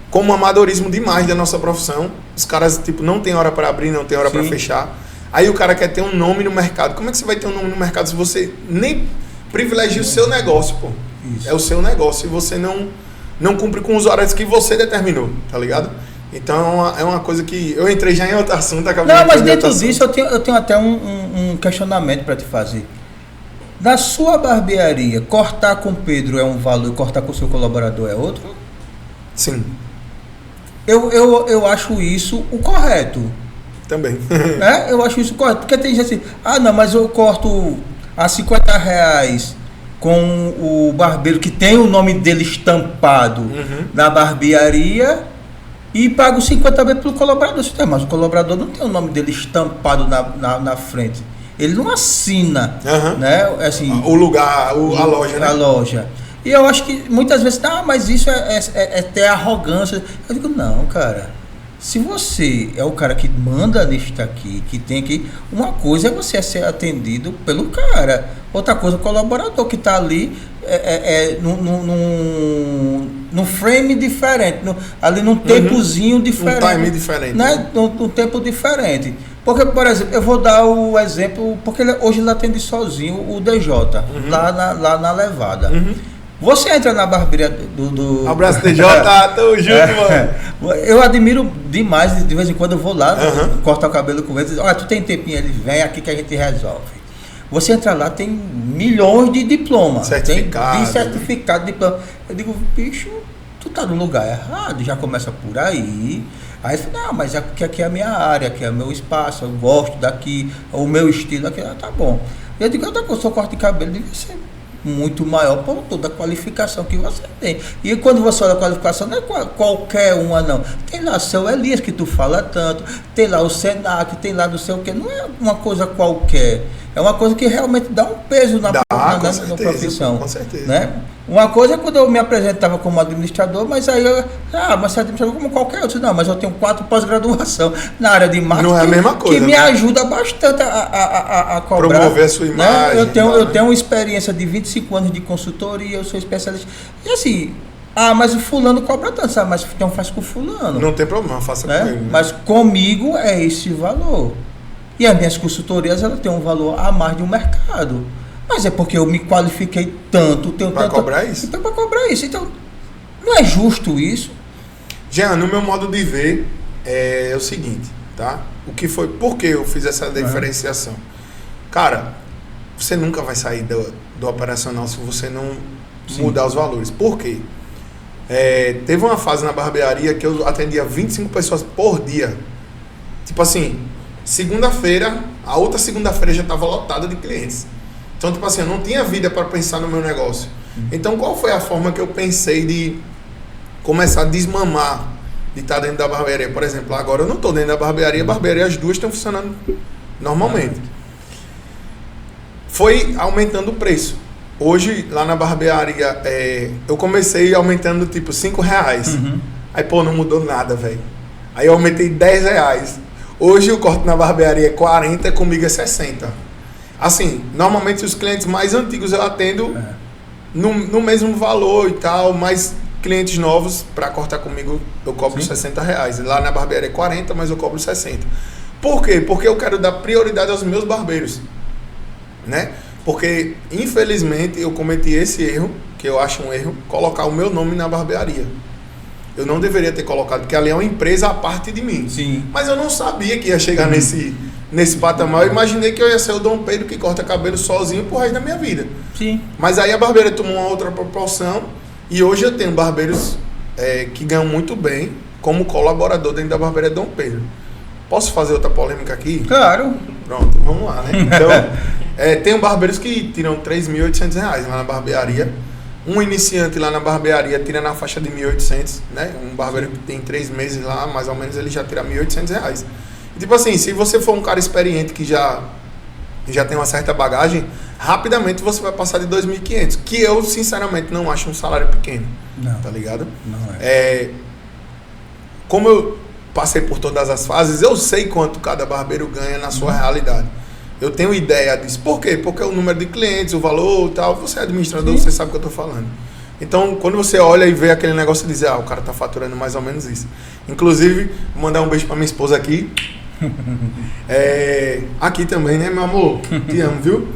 como um amadorismo demais da nossa profissão. Os caras, tipo, não tem hora para abrir, não tem hora para fechar. Aí o cara quer ter um nome no mercado. Como é que você vai ter um nome no mercado se você nem privilegia o seu negócio, pô? Isso. É o seu negócio e você não cumpre com os horários que você determinou, tá ligado? Então é uma coisa que... Eu entrei já em outro assunto, acabei... Não, mas dentro disso eu tenho até um questionamento para te fazer. Na sua barbearia, cortar com o Pedro é um valor e cortar com o seu colaborador é outro? Sim. Eu acho isso o correto. Também. Eu acho isso correto. Porque tem gente assim, não, mas eu corto a R$50 com o barbeiro que tem o nome dele estampado na barbearia... E pago 50 vezes pelo colaborador. Mas o colaborador não tem o nome dele estampado na frente. Ele não assina, né? Assim, o lugar, a loja, né? A loja. E eu acho que muitas vezes, mas isso é ter arrogância. Eu digo, não, cara. Se você é o cara que manda nisso aqui, que tem aqui, uma coisa é você ser atendido pelo cara. Outra coisa, o colaborador que está ali num frame diferente, ali num tempozinho diferente. Um time diferente. Né? Num tempo diferente. Porque, por exemplo, eu vou dar o exemplo, porque hoje ele atende sozinho o DJ, lá na Levada. Você entra na barbearia do... Abraço, TJ, tamo junto, mano. Eu admiro demais, de vez em quando eu vou lá, cortar o cabelo com ele, olha, tu tem tempinho, ele vem aqui que a gente resolve. Você entra lá, tem milhões de diplomas. Certificado. Tem certificado, diploma. Eu digo, bicho, tu tá no lugar errado, já começa por aí. Aí você fala, não, mas é porque aqui é a minha área, aqui é o meu espaço, eu gosto daqui, o meu estilo aqui, tá bom. Eu digo, outra coisa, o seu corte de cabelo deve ser muito maior por toda a qualificação que você tem. E quando você olha a qualificação, não é qualquer uma, não. Tem lá seu Elias, que tu fala tanto, tem lá o Senac, tem lá não sei o quê. Não é uma coisa qualquer. É uma coisa que realmente dá um peso na profissão. Com certeza. Né? Uma coisa é quando eu me apresentava como administrador, mas aí mas você é administrador como qualquer outro. Não, mas eu tenho 4 pós-graduação na área de marketing. Não é a mesma coisa, que me ajuda bastante a cobrar. Promover a sua imagem. Né? Eu tenho uma experiência de 25 anos de consultoria, eu sou especialista. E assim, mas o fulano cobra tanto, sabe? Mas então faz com o fulano. Não tem problema, faça né? comigo. Né? Mas comigo é esse valor. E as minhas consultorias, elas têm um valor a mais de um mercado. Mas é porque eu me qualifiquei tanto, tenho pra tanto... cobrar isso? Então, para cobrar isso. Então, não é justo isso? Jean, no meu modo de ver, é o seguinte, tá? Por que eu fiz essa diferenciação? Cara, você nunca vai sair do operacional se você não mudar os valores. Por quê? Teve uma fase na barbearia que eu atendia 25 pessoas por dia. Tipo assim, segunda-feira, a outra segunda-feira já estava lotada de clientes. Então, tipo assim, eu não tinha vida para pensar no meu negócio. Então, qual foi a forma que eu pensei de começar a desmamar de estar dentro da barbearia? Por exemplo, agora eu não estou dentro da barbearia, as duas estão funcionando normalmente. Foi aumentando o preço. Hoje, lá na barbearia, eu comecei aumentando tipo R$5. Aí, pô, não mudou nada, velho. Aí eu aumentei R$10. Hoje o corte na barbearia é 40, comigo é 60. Assim, normalmente os clientes mais antigos eu atendo no mesmo valor e tal, mas clientes novos, para cortar comigo, eu cobro R$60. Lá na barbearia é 40, mas eu cobro 60. Por quê? Porque eu quero dar prioridade aos meus barbeiros, né? Porque, infelizmente, eu cometi esse erro, que eu acho um erro, colocar o meu nome na barbearia. Eu não deveria ter colocado, porque ali é uma empresa à parte de mim. Sim. Mas eu não sabia que ia chegar nesse patamar. Eu imaginei que eu ia ser o Dom Pedro que corta cabelo sozinho pro resto da minha vida. Sim. Mas aí a barbearia tomou uma outra proporção e hoje eu tenho barbeiros que ganham muito bem como colaborador dentro da barbearia Dom Pedro. Posso fazer outra polêmica aqui? Claro. Pronto, vamos lá, né? Então, tenho barbeiros que tiram R$3.800 lá na barbearia. Um iniciante lá na barbearia tira na faixa de 1.800, né? Um barbeiro que tem 3 meses lá, mais ou menos, ele já tira R$1.800. E tipo assim, se você for um cara experiente que já tem uma certa bagagem, rapidamente você vai passar de 2.500, que eu, sinceramente, não acho um salário pequeno. Não. Tá ligado? Não é. Como eu passei por todas as fases, eu sei quanto cada barbeiro ganha na sua realidade. Eu tenho ideia disso. Por quê? Porque o número de clientes, o valor e tal, você é administrador, você sabe o que eu estou falando. Então, quando você olha e vê aquele negócio e diz, o cara está faturando mais ou menos isso. Inclusive, vou mandar um beijo para minha esposa aqui. Aqui também, né, meu amor? Te amo, viu?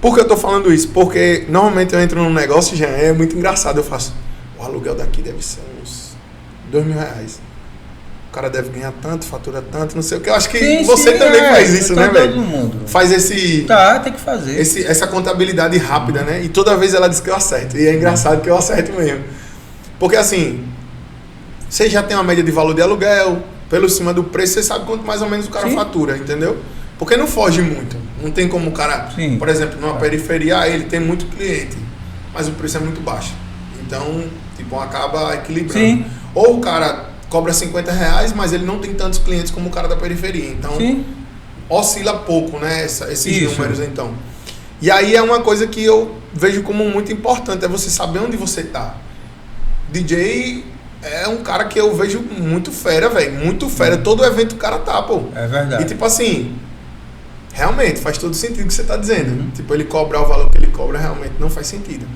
Por que eu estou falando isso? Porque normalmente eu entro num negócio e já é muito engraçado. Eu faço, o aluguel daqui deve ser uns R$2.000. O cara deve ganhar tanto, fatura tanto, não sei o que. Eu acho que você também faz isso, né, velho? Todo mundo. Faz esse... tem que fazer. Essa contabilidade rápida, né? E toda vez ela diz que eu acerto. E é engraçado que eu acerto mesmo. Porque assim, você já tem uma média de valor de aluguel, pelo cima do preço, você sabe quanto mais ou menos o cara fatura, entendeu? Porque não foge muito. Não tem como o cara, por exemplo, numa periferia, ele tem muito cliente, mas o preço é muito baixo. Então, tipo, acaba equilibrando. Sim. Ou o cara cobra R$50, mas ele não tem tantos clientes como o cara da periferia. Então, oscila pouco, né? Esses números, então. E aí é uma coisa que eu vejo como muito importante, é você saber onde você tá. DJ é um cara que eu vejo muito fera, velho. Muito fera. Todo evento o cara tá, pô. É verdade. E tipo assim, realmente faz todo sentido o que você tá dizendo. Tipo, ele cobrar o valor que ele cobra realmente não faz sentido.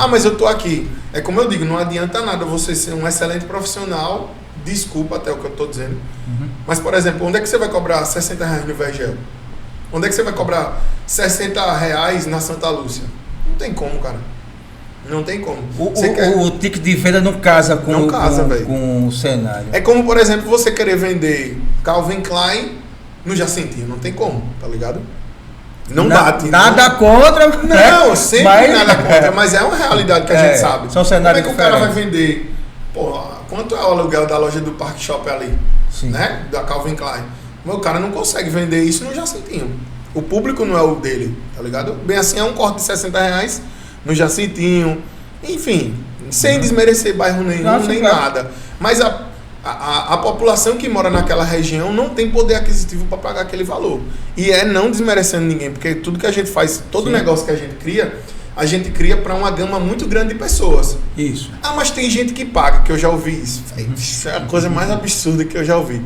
Mas eu tô aqui. É como eu digo, não adianta nada você ser um excelente profissional. Desculpa até o que eu estou dizendo. Mas, por exemplo, onde é que você vai cobrar R$60 no Vergel? Onde é que você vai cobrar R$60 na Santa Lúcia? tem como, cara. Não tem como. O ticket de venda não casa com o cenário. É como, por exemplo, você querer vender Calvin Klein no Jacintinho. Não tem como, tá ligado? Não bate. Nada contra. Não, sempre nada contra. Mas é uma realidade que a gente sabe. São cenários Como é que o cara vai vender? Pô, quanto é o aluguel da loja do Parque Shopping ali? Sim. Né? Da Calvin Klein. Mas o cara não consegue vender isso no Jacintinho. O público não é o dele, tá ligado? Bem assim, é um corte de R$60 no Jacintinho. Enfim, sem desmerecer bairro nenhum, nem nada. Mas a população que mora naquela região não tem poder aquisitivo para pagar aquele valor. E não desmerecendo ninguém, porque tudo que a gente faz, todo negócio que a gente cria para uma gama muito grande de pessoas. Isso. Ah, mas tem gente que paga, que eu já ouvi isso. Isso é a coisa mais absurda que eu já ouvi.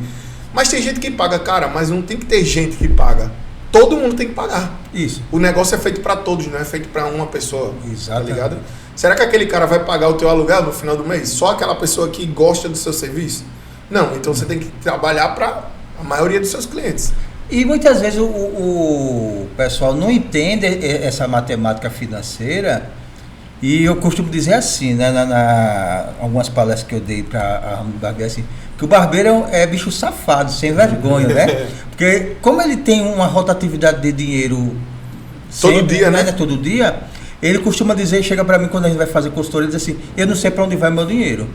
Mas tem gente que paga, cara, mas não tem que ter gente que paga. Todo mundo tem que pagar. Isso. O negócio é feito para todos, não é feito para uma pessoa. Exato. Tá ligado? Será que aquele cara vai pagar o teu aluguel no final do mês? Só aquela pessoa que gosta do seu serviço? Não, então você tem que trabalhar para a maioria dos seus clientes. E muitas vezes o pessoal não entende essa matemática financeira, e eu costumo dizer assim, né, algumas palestras que eu dei para a ramo do barbeiro, assim, que o barbeiro é bicho safado, sem vergonha, né? Porque como ele tem uma rotatividade de dinheiro todo dia, né? Todo dia, ele costuma dizer, chega para mim quando a gente vai fazer consultoria, diz assim, eu não sei para onde vai meu dinheiro.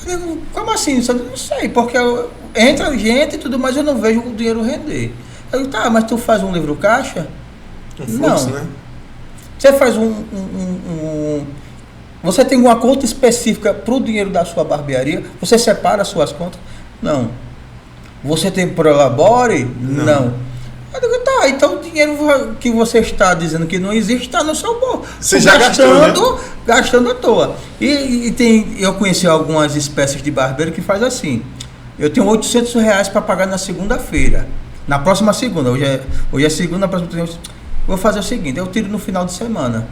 Eu digo, como assim? Eu não sei, porque entra gente e tudo mais, eu não vejo o dinheiro render. Eu digo, tá, mas tu faz um livro caixa? Fluxo, não. Né? Você faz você tem uma conta específica para o dinheiro da sua barbearia? Você separa as suas contas? Não. Você tem Prolabore? Não. Eu digo, tá, então o dinheiro que você está dizendo que não existe está no seu bolso. Você já gastou, né? Gastando à toa. Eu conheci algumas espécies de barbeiro que faz assim. Eu tenho R$800 para pagar na segunda-feira. Na próxima segunda. Hoje é segunda, na próxima segunda. Vou fazer o seguinte, eu tiro no final de semana.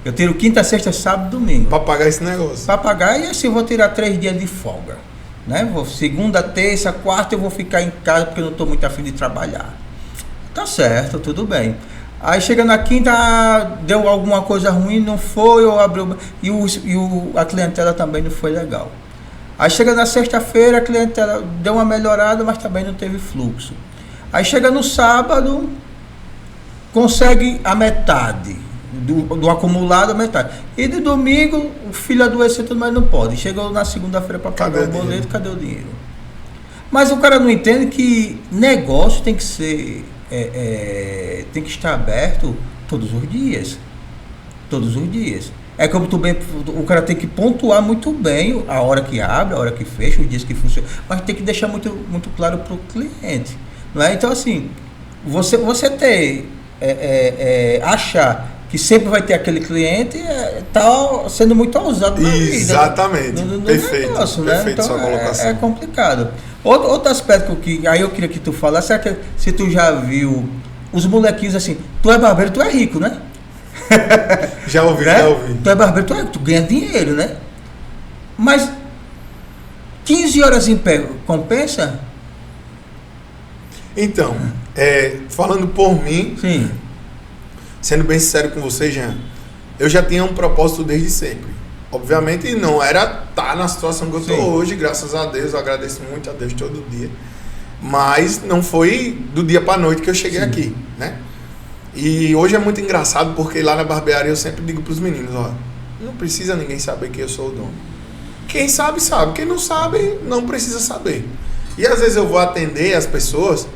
Eu tiro quinta, sexta, sábado, domingo. Para pagar esse negócio. Para pagar, e assim eu vou tirar 3 dias de folga. Né? Segunda, terça, quarta eu vou ficar em casa porque eu não estou muito afim de trabalhar. Tá certo, tudo bem. Aí chega na quinta, deu alguma coisa ruim, não foi, eu abri a clientela também não foi legal. Aí chega na sexta-feira, a clientela deu uma melhorada, mas também não teve fluxo. Aí chega no sábado, consegue a metade do acumulado, a metade. E de domingo, o filho adoeceu, mas não pode. Chegou na segunda-feira para pagar o boleto, cadê o dinheiro? Mas o cara não entende que negócio tem que ser... tem que estar aberto todos os dias. Todos os dias. É como o cara tem que pontuar muito bem a hora que abre, a hora que fecha, os dias que funciona, mas tem que deixar muito, muito claro para o cliente. Não é? Então, assim, você achar que sempre vai ter aquele cliente está sendo muito ousado na vida. Exatamente. Perfeito. Negócio, né? Perfeito, então, sua colocação. É complicado. Outro aspecto que aí eu queria que tu falasse é que se tu já viu os molequinhos assim, tu é barbeiro, tu é rico, né? Já ouvi, né? Já ouvi. Tu é barbeiro, tu é rico, tu ganha dinheiro, né? Mas 15 horas em pé compensa? Então, falando por mim, sim, sendo bem sincero com você, Jean, eu já tinha um propósito desde sempre. Obviamente não era estar na situação que eu estou hoje, graças a Deus, eu agradeço muito a Deus todo dia. Mas não foi do dia para a noite que eu cheguei aqui, né? E hoje é muito engraçado porque lá na barbearia eu sempre digo para os meninos, ó, não precisa ninguém saber que eu sou o dono. Quem sabe, sabe. Quem não sabe, não precisa saber. E às vezes eu vou atender as pessoas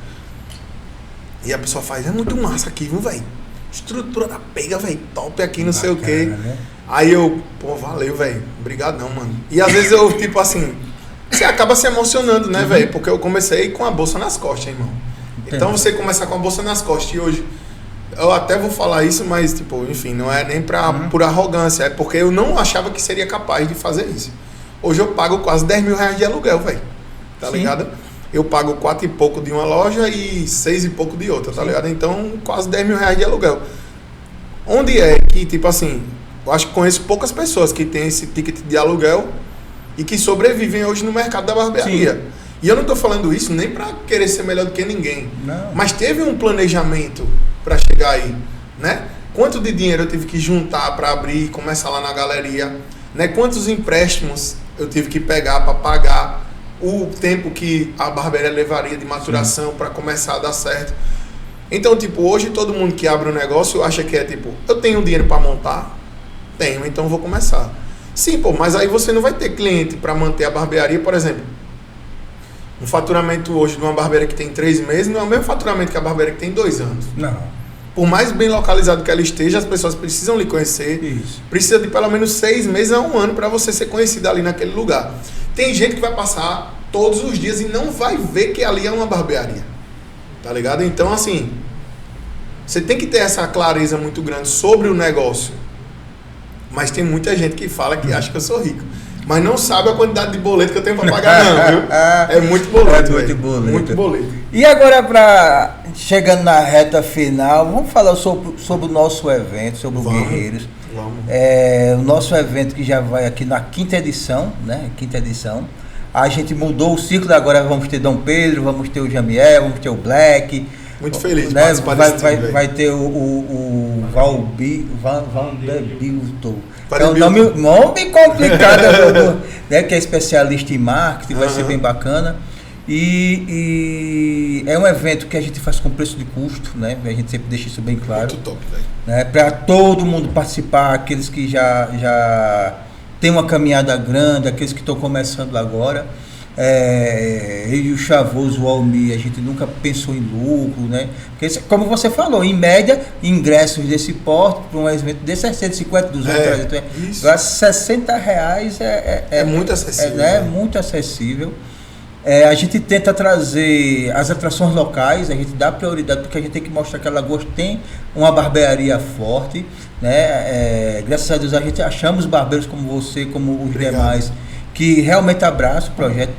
e a pessoa faz, é muito massa aqui, viu, velho? Estrutura da pega, velho, top aqui, não sei o quê. Né? Aí eu, pô, valeu, velho. Obrigadão, mano. E às vezes eu, tipo assim, você acaba se emocionando, né, velho? Porque eu comecei com a bolsa nas costas, irmão. Então você começa com a bolsa nas costas. E hoje, eu até vou falar isso, mas, tipo, enfim, não é nem por arrogância. É porque eu não achava que seria capaz de fazer isso. Hoje eu pago quase R$10.000 de aluguel, velho. Tá ligado? Eu pago 4 e pouco de uma loja e 6 e pouco de outra, tá ligado? Então, quase R$10.000 de aluguel. Onde é que, tipo assim, eu acho que conheço poucas pessoas que têm esse ticket de aluguel e que sobrevivem hoje no mercado da barbearia. Sim. E eu não tô falando isso nem pra querer ser melhor do que ninguém. Não. Mas teve um planejamento pra chegar aí, né? quanto de dinheiro eu tive que juntar para abrir e começar lá na galeria, né? Quantos empréstimos eu tive que pegar para pagar o tempo que a barbearia levaria de maturação para começar a dar certo. Então, tipo, hoje todo mundo que abre um negócio acha que é tipo, eu tenho dinheiro para montar? Tenho, então vou começar. Sim, pô, mas aí você não vai ter cliente para manter a barbearia, por exemplo. Um faturamento hoje de uma barbearia que tem 3 meses não é o mesmo faturamento que a barbearia que tem 2 anos. Não. Por mais bem localizado que ela esteja, as pessoas precisam lhe conhecer. Isso. Precisa de pelo menos 6 meses a 1 ano para você ser conhecido ali naquele lugar. Tem gente que vai passar todos os dias e não vai ver que ali é uma barbearia. Tá ligado? Então, assim, você tem que ter essa clareza muito grande sobre o negócio. Mas tem muita gente que fala que acha que eu sou rico. Mas não sabe a quantidade de boleto que eu tenho para pagar, não, viu? É muito boleto, muito boleto. E agora, chegando na reta final, vamos falar sobre o nosso evento, sobre o Guerreiros. Vamos. O nosso evento que já vai aqui na 5ª edição, né? 5ª edição. A gente mudou o ciclo, agora vamos ter Dom Pedro, vamos ter o Jamiel, vamos ter o Black. Muito feliz de né? participar desse time, vai ter o Vanderbilton. É um Vanderbilton. nome complicado, né? Que é especialista em marketing, vai ser bem bacana. E é um evento que a gente faz com preço de custo, né? A gente sempre deixa isso bem claro. Muito top, velho. Né? Para todo mundo participar, aqueles que já têm uma caminhada grande, aqueles que estão começando agora. Eu e o Chavoso, o Almir, a gente nunca pensou em lucro, né? Porque, como você falou, em média, ingressos desse porte para um evento desse é 150, 200, 300, agora R$60 é muito acessível. É muito acessível. A gente tenta trazer as atrações locais, a gente dá prioridade porque a gente tem que mostrar que Alagoas tem uma barbearia forte, né? Graças a Deus a gente achamos barbeiros como você, como os demais, que realmente abraçam o projeto.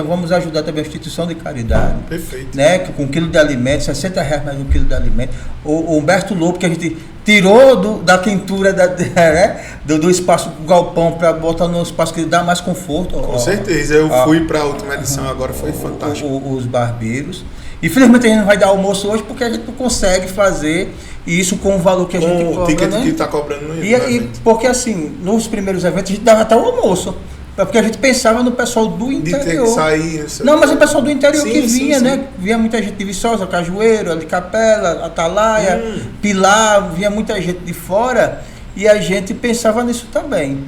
Vamos ajudar também a instituição de caridade. Perfeito. Né? Com 1 quilo de alimento, R$60 mais 1 quilo de alimento. O Humberto Lobo, que a gente tirou da quentura né? do espaço do galpão para botar num espaço que dá mais conforto. Com certeza, eu fui para a última edição agora, foi fantástico. Os barbeiros. Infelizmente a gente não vai dar almoço hoje porque a gente não consegue fazer isso com o valor que a gente cobra. Com o ticket né? que está cobrando no evento. Porque assim, nos primeiros eventos a gente dava até o almoço. Porque a gente pensava no pessoal do interior. De ter que sair, não, mas o pessoal do interior sim, que vinha, sim, né? sim. Vinha muita gente de Viçosa, Cajueiro, de Capela, Atalaia, Pilar, vinha muita gente de fora e a gente pensava nisso também.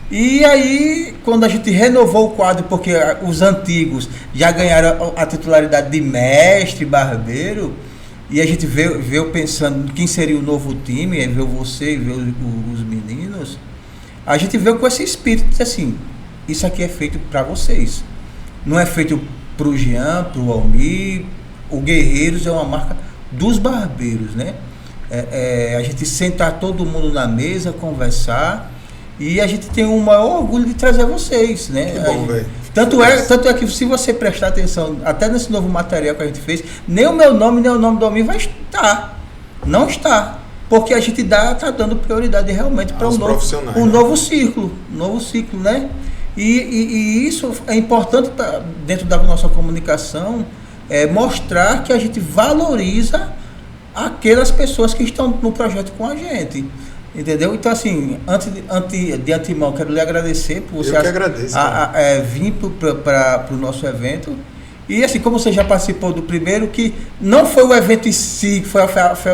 E aí, quando a gente renovou o quadro, porque os antigos já ganharam a titularidade de mestre, barbeiro, e a gente veio pensando quem seria o novo time, aí veio você e veio os meninos, a gente veio com esse espírito de assim, isso aqui é feito para vocês. Não é feito para o Jean, para o Almir. O Guerreiros é uma marca dos barbeiros, né? A gente sentar todo mundo na mesa, conversar. E a gente tem o maior orgulho de trazer vocês, né? Que bom, velho. Tanto é que se você prestar atenção, até nesse novo material que a gente fez, nem o meu nome, nem o nome do Almir vai estar. Não está. Porque a gente está dando prioridade realmente para um novo ciclo, né? E isso é importante dentro da nossa comunicação, mostrar que a gente valoriza aquelas pessoas que estão no projeto com a gente. Entendeu? Então, assim, de antemão, quero lhe agradecer por você vir para o nosso evento. E assim, como você já participou do primeiro, que não foi o evento em si, que foi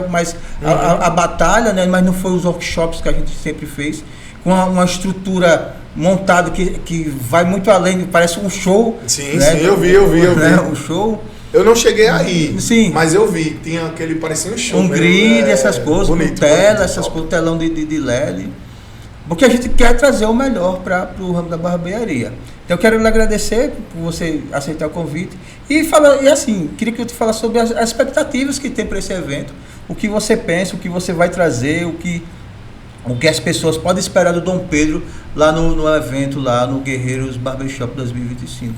mais a batalha, né? Mas não foi os workshops que a gente sempre fez, com uma estrutura montada que vai muito além, parece um show. Sim, né? Sim, eu vi. Né? Um show. Eu não cheguei aí, sim, mas eu vi, tinha aquele, parecia um show. Um grid, essas coisas, bonito, essas coisas, telão de LED. Porque a gente quer trazer o melhor para o ramo da barbearia. Então eu quero lhe agradecer por você aceitar o convite. E assim, queria que eu te falasse sobre as expectativas que tem para esse evento. O que você pensa, o que você vai trazer, o que as pessoas podem esperar do Dom Pedro lá no evento, lá no Guerreiros Barbershop 2025.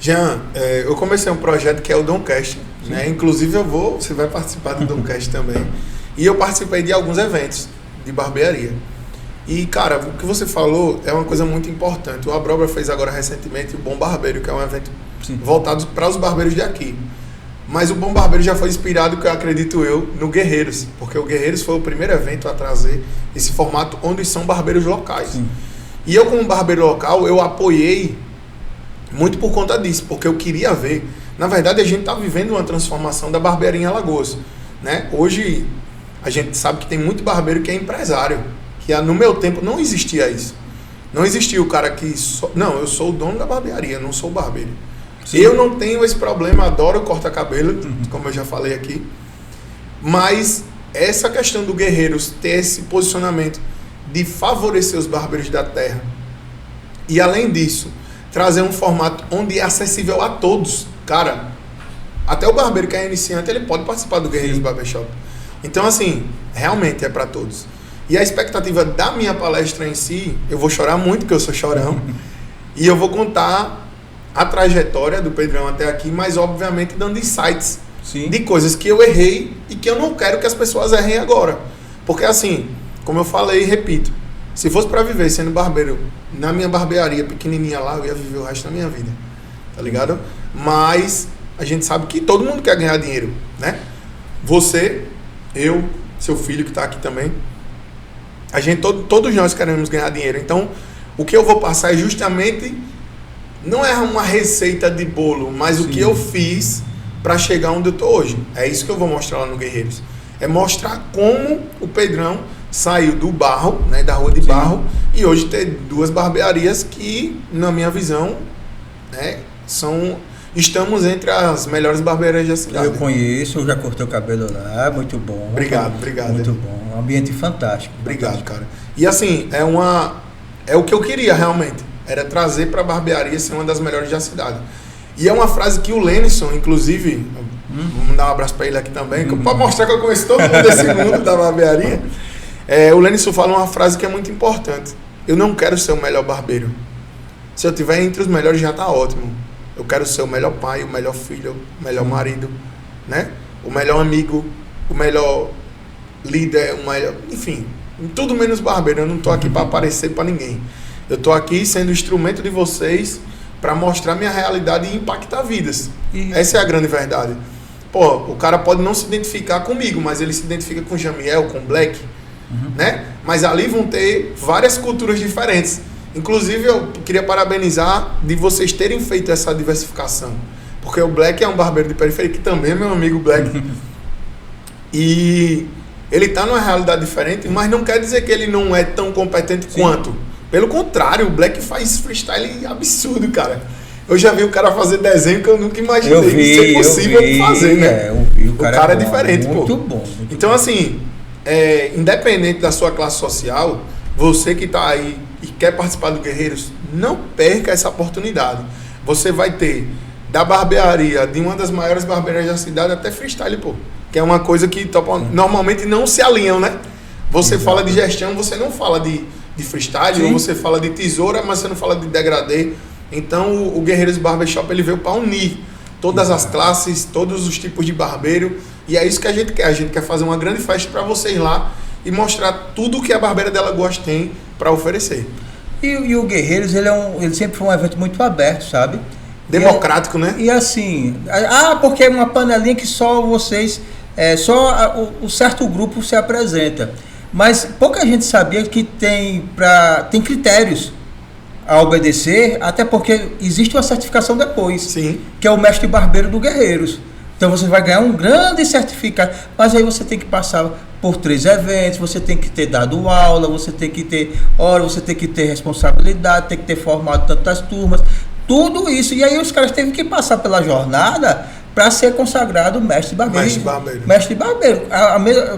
Jean, eu comecei um projeto que é o Domcast, né? Inclusive você vai participar do Domcast também. E eu participei de alguns eventos de barbearia. E, cara, o que você falou é uma coisa muito importante. O Abrobra fez agora recentemente o Bom Barbeiro, que é um evento voltado para os barbeiros de aqui. Mas o Bom Barbeiro já foi inspirado, que eu acredito eu, no Guerreiros, porque o Guerreiros foi o primeiro evento a trazer esse formato onde são barbeiros locais. Sim. E eu, como barbeiro local, eu apoiei muito por conta disso, porque eu queria ver. Na verdade, a gente está vivendo uma transformação da barbearia em Alagoas, né? Hoje, a gente sabe que tem muito barbeiro que é empresário, que no meu tempo não existia isso. Não existia o cara que... Não, eu sou o dono da barbearia, não sou o barbeiro. Sim. Eu não tenho esse problema, adoro cortar cabelo, como eu já falei aqui. Mas essa questão do Guerreiros ter esse posicionamento de favorecer os barbeiros da terra. E além disso, trazer um formato onde é acessível a todos. Cara, até o barbeiro que é iniciante, ele pode participar do Guerreiros Barbershop. Então, assim, realmente é para todos. E a expectativa da minha palestra em si, eu vou chorar muito, porque eu sou chorão, e eu vou contar a trajetória do Pedrão até aqui, mas obviamente dando insights de coisas que eu errei e que eu não quero que as pessoas errem agora. Porque assim, como eu falei e repito, se fosse para viver sendo barbeiro na minha barbearia pequenininha lá, eu ia viver o resto da minha vida, tá ligado? Mas a gente sabe que todo mundo quer ganhar dinheiro, né? Você, eu, seu filho que tá aqui também, a gente, todos nós queremos ganhar dinheiro. Então, o que eu vou passar é justamente, não é uma receita de bolo, mas o que eu fiz para chegar onde eu tô hoje. É isso que eu vou mostrar lá no Guerreiros. É mostrar como o Pedrão saiu do barro, né, da rua de barro, e hoje tem duas barbearias que, na minha visão, né, estamos entre as melhores barbearias da cidade. Eu conheço, eu já cortei o cabelo lá, muito bom. Obrigado. Muito bom, um ambiente fantástico. Obrigado, cara. E assim, é o que eu queria realmente, era trazer para a barbearia ser uma das melhores da cidade. E é uma frase que o Lenison, inclusive, vamos dar um abraço para ele aqui também, para mostrar que eu conheço todo mundo desse mundo da barbearia. O Lenison fala uma frase que é muito importante. Eu não quero ser o melhor barbeiro. Se eu tiver entre os melhores já está ótimo. Eu quero ser o melhor pai, o melhor filho, o melhor marido, né? O melhor amigo, o melhor líder, enfim, tudo menos barbeiro. Eu não estou aqui para aparecer para ninguém. Eu estou aqui sendo instrumento de vocês para mostrar minha realidade e impactar vidas. Essa é a grande verdade. Pô, o cara pode não se identificar comigo, mas ele se identifica com Jamiel, com Black, né? Mas ali vão ter várias culturas diferentes. Inclusive, eu queria parabenizar de vocês terem feito essa diversificação. Porque o Black é um barbeiro de periferia, que também é meu amigo Black. E ele está numa realidade diferente, mas não quer dizer que ele não é tão competente quanto. Pelo contrário, o Black faz freestyle absurdo, cara. Eu já vi o cara fazer desenho que eu nunca imaginei que ser possível de fazer, né? O cara é diferente, muito pô. Bom, então, assim, independente da sua classe social, você que está aí e quer participar do Guerreiros, não perca essa oportunidade. Você vai ter da barbearia, de uma das maiores barbearias da cidade, até freestyle, pô. Que é uma coisa que normalmente não se alinham, né? Você fala de gestão, você não fala de freestyle, ou você fala de tesoura, mas você não fala de degradê. Então o Guerreiros Barbershop, ele veio para unir todas as classes, todos os tipos de barbeiro, e é isso que a gente quer. A gente quer fazer uma grande festa para vocês lá e mostrar tudo que a barbeira de Alagoas tem para oferecer. E o Guerreiros, ele sempre foi um evento muito aberto, sabe? Democrático, né? E assim, porque é uma panelinha que só vocês, o certo grupo se apresenta. Mas pouca gente sabia que tem critérios a obedecer, até porque existe uma certificação depois. Sim. Que é o mestre barbeiro do Guerreiros. Então você vai ganhar um grande certificado, mas aí você tem que passar por 3 eventos, você tem que ter dado aula, você tem que ter hora, você tem que ter responsabilidade, tem que ter formado tantas turmas, tudo isso. E aí os caras teve que passar pela jornada para ser consagrado mestre barbeiro. Mestre barbeiro,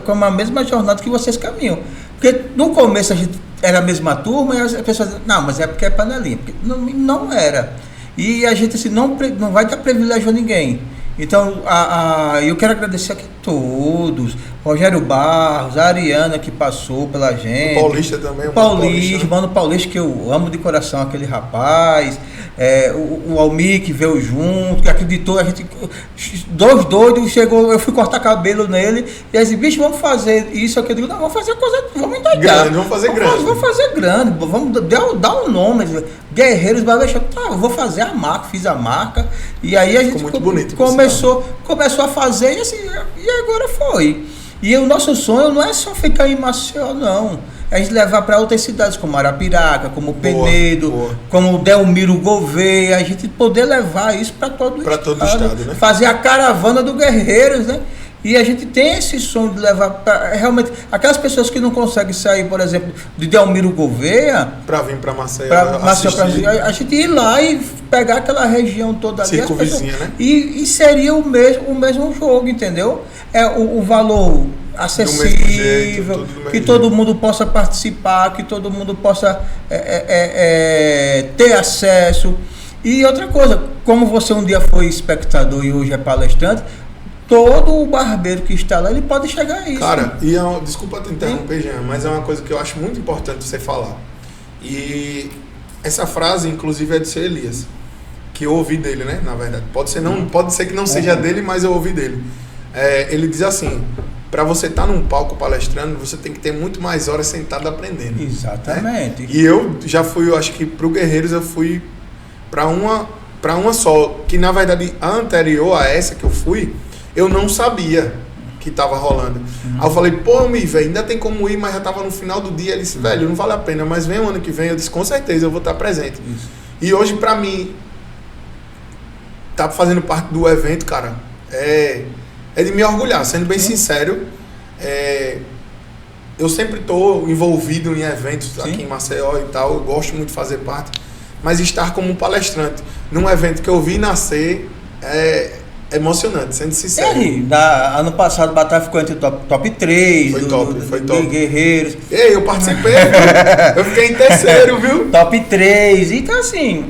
como a mesma jornada que vocês caminham. Porque no começo a gente era a mesma turma e as pessoas diziam, não, mas é porque é panelinha. Porque não era. E a gente assim, não vai dar privilégio a ninguém. Então, eu quero agradecer aqui a todos. Rogério Barros, a Ariana que passou pela gente. O Paulista também. Paulista, Mano Paulista, que eu amo de coração aquele rapaz. o Almir que veio junto, que acreditou, a gente, dois doidos, chegou, eu fui cortar cabelo nele, e aí disse, bicho, vamos fazer isso, eu digo, não, vamos fazer coisa, vamos endoidar. Vamos fazer grande. Vamos fazer grande, vamos dar um nome, Guerreiros Barbershop, tá, eu vou fazer a marca, fiz a marca, e aí a gente começou a fazer, e assim, e agora foi. E o nosso sonho não é só ficar em Maceió, não. É a gente levar para outras cidades, como Arapiraca, como Penedo, como Delmiro Gouveia, a gente poder levar isso para todo o estado, né? Fazer a caravana do Guerreiros, né? E a gente tem esse sonho de levar para realmente aquelas pessoas que não conseguem sair, por exemplo, de Delmiro Gouveia para vir para Maceió, a gente ir lá e pegar aquela região toda ali, vizinha, né? E seria o mesmo jogo, entendeu? É o valor acessível, que todo mundo possa participar, que todo mundo possa ter acesso. E outra coisa, como você um dia foi espectador e hoje é palestrante, todo o barbeiro que está lá, ele pode chegar a isso. Cara, e desculpa te interromper, Jean, mas é uma coisa que eu acho muito importante você falar. E essa frase, inclusive, é de seu Elias, que eu ouvi dele, né? Na verdade, pode ser que não seja dele, mas eu ouvi dele. Ele diz assim: para você estar num palco palestrando, você tem que ter muito mais horas sentado aprendendo. Exatamente. Né? E eu já fui, eu acho que pro Guerreiros eu fui para uma só, que na verdade a anterior a essa que eu fui, eu não sabia que estava rolando. Aí eu falei, pô, velho, ainda tem como ir, mas já estava no final do dia. Ele disse, velho, não vale a pena, mas vem o ano que vem. Eu disse, com certeza, eu vou estar presente. Isso. E hoje, pra mim, tá fazendo parte do evento, cara, é de me orgulhar, sendo bem sincero. Eu sempre estou envolvido em eventos aqui em Maceió e tal, eu gosto muito de fazer parte, mas estar como palestrante num evento que eu vi nascer é emocionante, sendo sincero. Ano passado o Batalha ficou entre o top 3 foi top. Guerreiros. Ei, eu participei, eu fiquei em terceiro, viu? Top 3, então assim,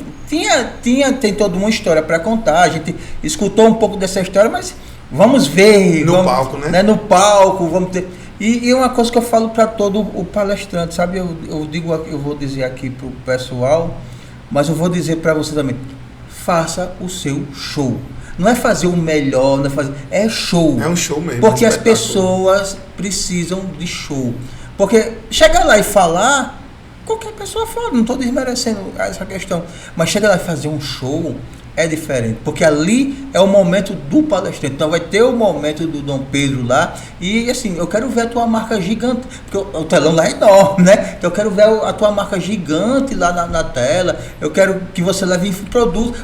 tem toda uma história para contar, a gente escutou um pouco dessa história, mas vamos ver. Palco, né? No palco, vamos ter. E uma coisa que eu falo para todo o palestrante, sabe? Eu vou dizer aqui pro pessoal, mas eu vou dizer para você também, faça o seu show. Não é fazer o melhor, não é fazer. É show. É um show mesmo. Porque as pessoas precisam de show. Porque chegar lá e falar, qualquer pessoa fala, não estou desmerecendo essa questão. Mas chegar lá e fazer um show é diferente. Porque ali é o momento do palestrante. Então vai ter o momento do Dom Pedro lá. E assim, eu quero ver a tua marca gigante. Porque o telão lá é enorme, né? Então eu quero ver a tua marca gigante lá na tela. Eu quero que você leve produto.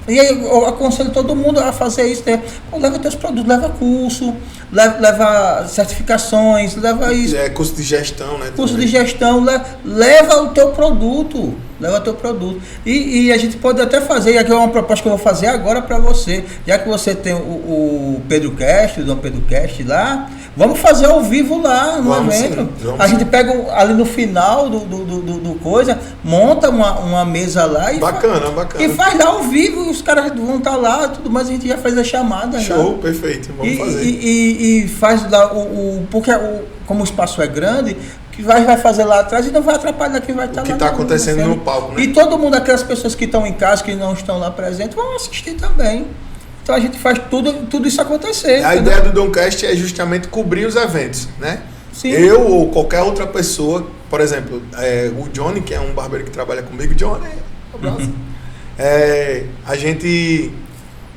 E aí eu aconselho todo mundo a fazer isso, né? Leva teus produtos, leva curso, leva certificações, leva isso. Curso de gestão, né? Curso de gestão, leva o teu produto. Leva teu produto. E a gente pode até fazer, e aqui é uma proposta que eu vou fazer agora para você. Já que você tem o Pedro Cast, o Dom Pedro Cast lá, vamos fazer ao vivo lá no evento. A gente pega ali no final do coisa, monta uma mesa lá e bacana. E faz lá ao vivo, os caras vão estar lá, tudo mais, a gente já faz a chamada. Show, perfeito, vamos fazer. E faz lá porque como o espaço é grande, que vai fazer lá atrás e não vai atrapalhar quem vai estar lá. O que está acontecendo no palco, né? E todo mundo, aquelas pessoas que estão em casa, que não estão lá presentes, vão assistir também. Então a gente faz tudo isso acontecer. A ideia do Domcast é justamente cobrir os eventos, né? Sim. Eu ou qualquer outra pessoa, por exemplo, o Johnny, que é um barbeiro que trabalha comigo, Johnny, um abraço.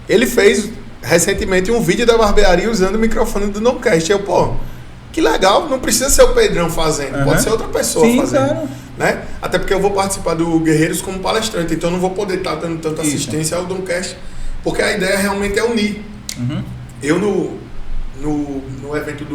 Ele fez recentemente um vídeo da barbearia usando o microfone do Domcast. Eu, que legal, não precisa ser o Pedrão fazendo, pode ser outra pessoa fazendo. Claro. Né? Até porque eu vou participar do Guerreiros como palestrante, então eu não vou poder estar dando tanta assistência ao Domcast, porque a ideia realmente é unir. Eu no evento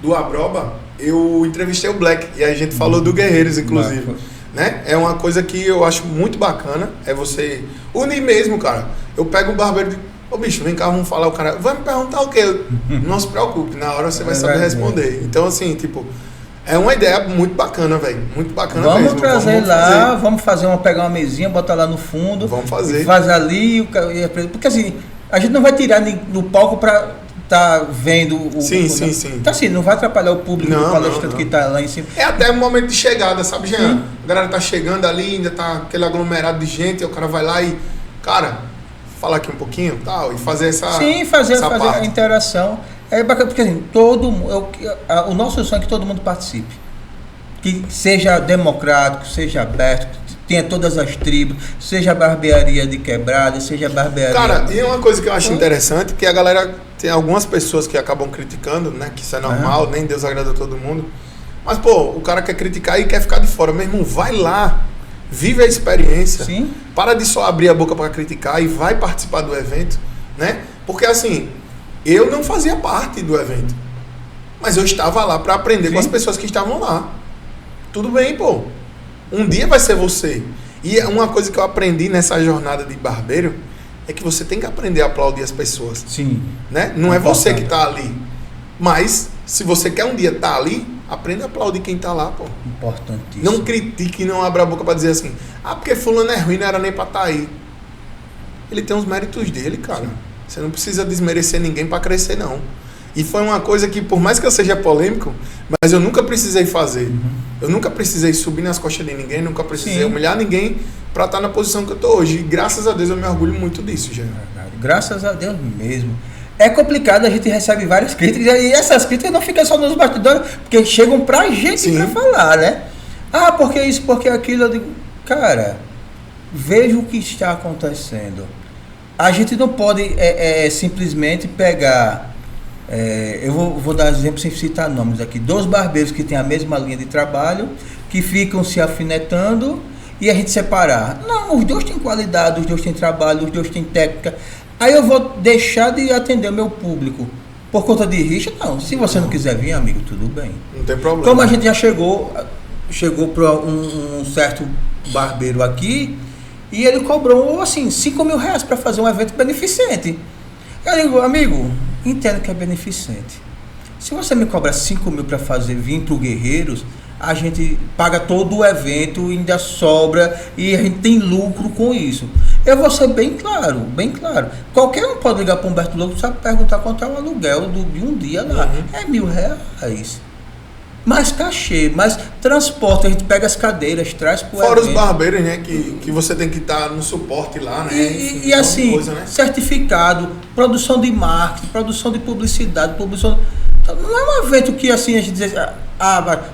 do Abroba, eu entrevistei o Black, e a gente falou do Guerreiros, inclusive. Né? É uma coisa que eu acho muito bacana, é você unir mesmo, cara. Eu pego um barbeiro de... bicho, vem cá, vamos falar, o cara vai me perguntar o quê? Não se preocupe, na hora você vai saber responder. Então, assim, tipo, é uma ideia muito bacana, velho. Muito bacana mesmo. Vamos trazer lá, vamos pegar uma mesinha, botar lá no fundo. Vamos fazer. Faz ali, porque assim, a gente não vai tirar no palco tá vendo o... Sim. Então assim, não vai atrapalhar o público do palestrante que tá lá em cima. É até o momento de chegada, sabe, Jean? A galera tá chegando ali, ainda tá aquele aglomerado de gente, aí o cara vai lá e... Cara, fala aqui um pouquinho tal, e fazer essa... Sim, fazer a interação. É bacana, porque assim, o nosso sonho é que todo mundo participe. Que seja democrático, seja aberto, tenha todas as tribos, seja barbearia de quebrada, seja barbearia... Cara, e uma coisa que eu acho interessante, que a galera, tem algumas pessoas que acabam criticando, né, que isso é normal, nem Deus agrada a todo mundo, mas, pô, o cara quer criticar e quer ficar de fora. Meu irmão, vai lá, vive a experiência, Sim. Para de só abrir a boca para criticar e vai participar do evento, né, porque assim, eu não fazia parte do evento, mas eu estava lá para aprender com as pessoas que estavam lá. Tudo bem, pô. Um dia vai ser você. E uma coisa que eu aprendi nessa jornada de barbeiro é que você tem que aprender a aplaudir as pessoas. Sim. Né? Não é você que está ali. Mas, se você quer um dia estar ali, aprenda a aplaudir quem está lá, pô. Importantíssimo. Não critique, não abra a boca para dizer assim, porque fulano é ruim, não era nem para estar aí. Ele tem os méritos dele, cara. Sim. Você não precisa desmerecer ninguém para crescer, não. E foi uma coisa que, por mais que eu seja polêmico, mas eu nunca precisei fazer. Eu nunca precisei subir nas costas de ninguém, nunca precisei humilhar ninguém para estar na posição que eu estou hoje. E graças a Deus eu me orgulho muito disso, gente. Graças a Deus mesmo. É complicado, a gente recebe várias críticas, e essas críticas não ficam só nos bastidores, porque chegam pra gente para falar, né? Porque isso, porque aquilo. Eu digo, cara, veja o que está acontecendo. A gente não pode simplesmente pegar... eu vou dar exemplo sem citar nomes aqui. 2 barbeiros que têm a mesma linha de trabalho, que ficam se afinetando e a gente separar. Não, os 2 têm qualidade, os 2 têm trabalho, os 2 têm técnica. Aí eu vou deixar de atender o meu público por conta de rixa? Não. Se você não quiser vir, amigo, tudo bem. Não tem problema. Como a gente já chegou para um certo barbeiro aqui e ele cobrou assim R$5.000 para fazer um evento beneficente. Eu digo, amigo, entendo que é beneficente. Se você me cobra 5.000 para vir para o Guerreiros, a gente paga todo o evento, ainda sobra e a gente tem lucro com isso. Eu vou ser bem claro, bem claro. Qualquer um pode ligar para o Humberto Lobo e perguntar quanto é o aluguel de um dia lá. É R$1.000. Mais cachê, mais transporte, a gente pega as cadeiras, traz para o evento. Fora os barbeiros, né, que você tem que estar no suporte lá, né? E assim, coisa, né? Certificado, produção de marketing, produção de publicidade, produção... Não é um evento que assim a gente diz,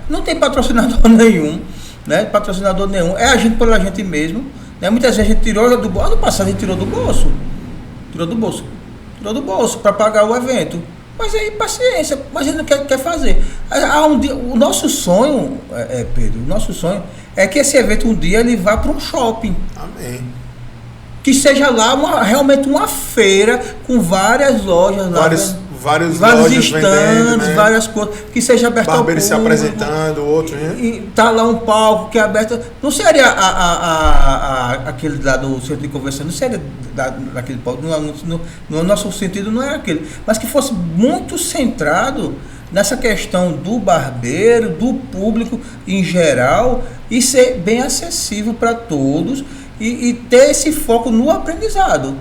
não tem patrocinador nenhum, né? Patrocinador nenhum, é a gente pela gente mesmo, né? Muitas vezes a gente tirou do bolso, ano passado a gente tirou do bolso para pagar o evento. Mas aí, paciência, mas a gente não quer fazer. O nosso sonho, Pedro, o nosso sonho é que esse evento um dia ele vá para um shopping. Amém. Que seja lá realmente uma feira com várias lojas lá. Vários stands, vendendo, né? várias coisas, que seja aberto ao público. Barbeiro se apresentando, outro, né? E tá lá um palco que é aberto. Não seria aquele lá do centro de convenção, não seria daquele palco. No nosso sentido não é aquele. Mas que fosse muito centrado nessa questão do barbeiro, do público em geral, e ser bem acessível para todos e ter esse foco no aprendizado.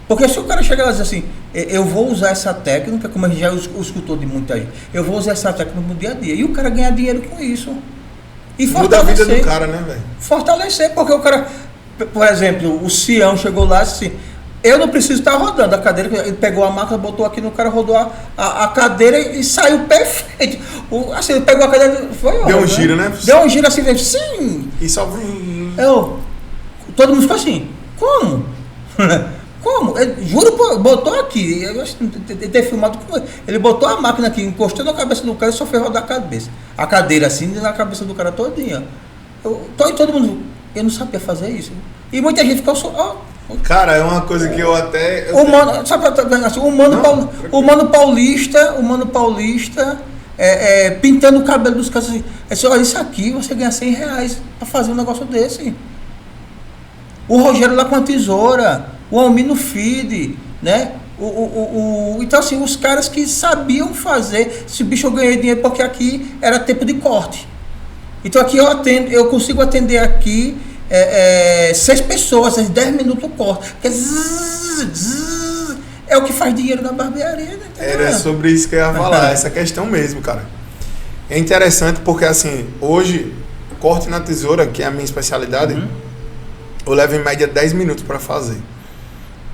Porque se o cara chegar lá e dizer assim, eu vou usar essa técnica, como a gente já escutou de muita gente, eu vou usar essa técnica no dia a dia, e o cara ganhar dinheiro com isso. E muda a vida do cara, né, velho? Fortalecer, porque o cara, por exemplo, o Sião chegou lá e disse assim, eu não preciso estar rodando a cadeira, ele pegou a máquina, botou aqui no cara, rodou a cadeira e saiu perfeito. Assim, ele pegou a cadeira, foi deu um giro, né? Deu um giro assim, sim. E só... todo mundo ficou assim, como? Como? Ele, juro, botou aqui. Ele ter filmado com ele. Ele botou a máquina aqui, encostou na cabeça do cara e só fez rodar a cabeça. A cadeira assim, na cabeça do cara todinha. Todo mundo. Eu não sabia fazer isso. E muita gente ficou só. Cara, é uma coisa que eu até. O Mano Paulista pintando o cabelo dos caras assim. Olha, isso aqui você ganha R$100 pra fazer um negócio desse. O Rogério lá com a tesoura. O Almir no feed, né? Então, assim, os caras que sabiam fazer. Esse bicho eu ganhei dinheiro porque aqui era tempo de corte. Então, aqui eu consigo atender aqui 6 pessoas, 10 minutos o corte. é o que faz dinheiro na barbearia, né? Era sobre isso que eu ia falar, essa questão mesmo, cara. É interessante porque, assim, hoje, corte na tesoura, que é a minha especialidade, eu levo em média 10 minutos para fazer.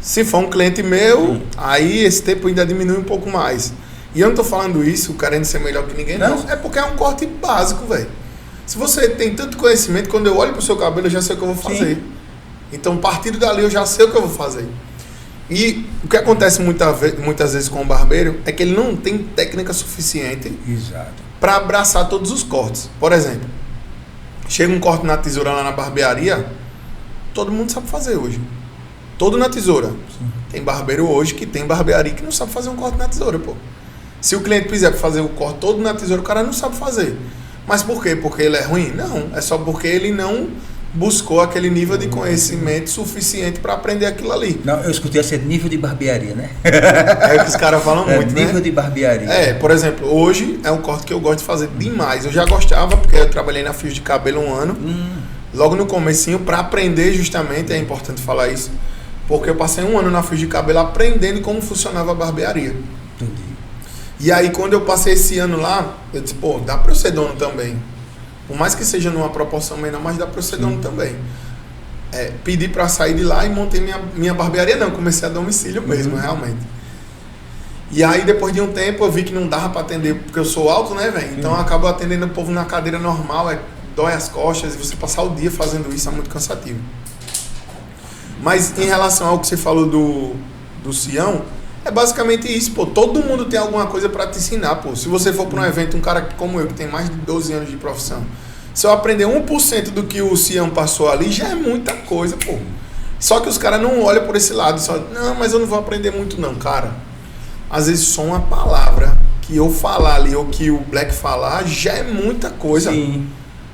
Se for um cliente meu, aí esse tempo ainda diminui um pouco mais. E eu não tô falando isso querendo ser melhor que ninguém, não. É porque é um corte básico, velho. Se você tem tanto conhecimento, quando eu olho pro seu cabelo, eu já sei o que eu vou fazer. Sim. Então, partindo dali, eu já sei o que eu vou fazer. E o que acontece muitas vezes com o barbeiro é que ele não tem técnica suficiente para abraçar todos os cortes. Por exemplo, chega um corte na tesoura lá na barbearia, todo mundo sabe fazer hoje. Todo na tesoura. Sim. Tem barbeiro hoje que tem barbearia que não sabe fazer um corte na tesoura, pô. Se o cliente quiser fazer o corte todo na tesoura, o cara não sabe fazer. Mas por quê? Porque ele é ruim? Não. É só porque ele não buscou aquele nível de conhecimento suficiente para aprender aquilo ali. Não, eu escutei esse nível de barbearia, né? É o que os caras falam muito, né? Nível de barbearia. Por exemplo, hoje é um corte que eu gosto de fazer demais. Eu já gostava, porque eu trabalhei na Fios de Cabelo 1 ano. Logo no comecinho, para aprender justamente, é importante falar isso, porque eu passei 1 ano na Fios de Cabelo aprendendo como funcionava a barbearia. Entendi. E aí, quando eu passei esse ano lá, eu disse, pô, dá para eu ser dono também. Por mais que seja numa proporção menor, mas dá para eu ser dono também. Pedi para sair de lá e montei minha barbearia. Não, comecei a domicílio mesmo, realmente. E aí, depois de um tempo, eu vi que não dava para atender, porque eu sou alto, né, velho? Então, eu acabo atendendo o povo na cadeira normal, dói as costas, e você passar o dia fazendo isso é muito cansativo. Mas, em relação ao que você falou do Sião, é basicamente isso, pô. Todo mundo tem alguma coisa para te ensinar, pô. Se você for para um evento, um cara como eu, que tem mais de 12 anos de profissão, se eu aprender 1% do que o Sião passou ali, já é muita coisa, pô. Só que os caras não olham por esse lado, só, não, mas eu não vou aprender muito não, cara. Às vezes só uma palavra que eu falar ali, ou que o Black falar, já é muita coisa. Sim.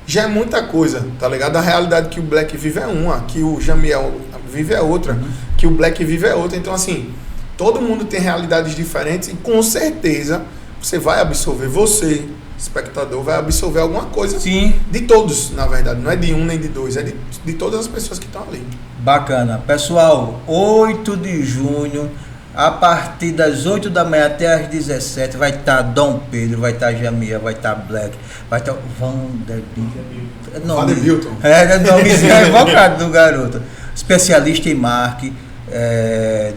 Já é muita coisa, tá ligado? A realidade que o Black vive é uma, que o Jamiel vive é outra, que o Black vive é outra. Então, assim, todo mundo tem realidades diferentes e com certeza você vai absorver, você, espectador, vai absorver alguma coisa. Sim. De todos, na verdade. Não é de um nem de dois, é de todas as pessoas que estão ali. Bacana. Pessoal, 8 de junho, a partir das 8 da manhã até as 17, vai estar Dom Pedro, vai estar Jamia, vai estar Black, vai estar Vanderbilton. Nomezinho evocado do garoto. Especialista em marketing.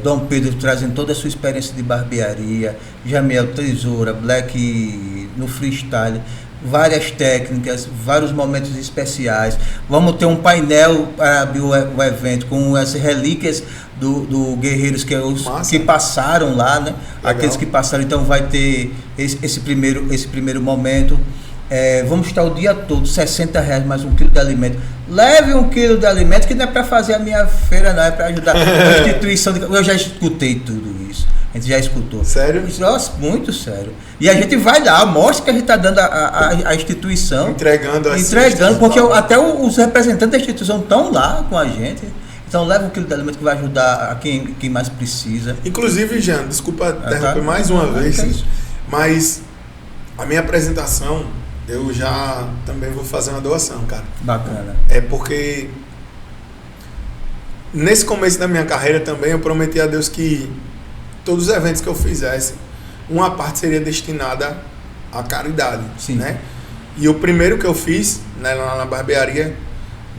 Dom Pedro trazendo toda a sua experiência de barbearia, Jamiel Tesoura, Black no freestyle, várias técnicas, vários momentos especiais. Vamos ter um painel para abrir o evento com as relíquias do Guerreiros que passaram lá, né? Legal. Aqueles que passaram, então vai ter esse primeiro momento. Vamos estar o dia todo, R$60 mais 1 quilo de alimento. Leve 1 quilo de alimento, que não é para fazer a minha feira, não, é para ajudar a instituição. Eu já escutei tudo isso. A gente já escutou. Sério? Nossa, muito sério. E a gente vai lá, mostra que a gente está dando a instituição. Entregando, porque até os representantes da instituição estão lá com a gente. Então leva 1 quilo de alimento que vai ajudar a quem mais precisa. Inclusive, Jean, desculpa interromper mais uma vez, mas a minha apresentação, eu já também vou fazer uma doação, cara. Bacana. É porque nesse começo da minha carreira também eu prometi a Deus que todos os eventos que eu fizesse, uma parte seria destinada à caridade. Sim. Né? E o primeiro que eu fiz, né, lá na barbearia,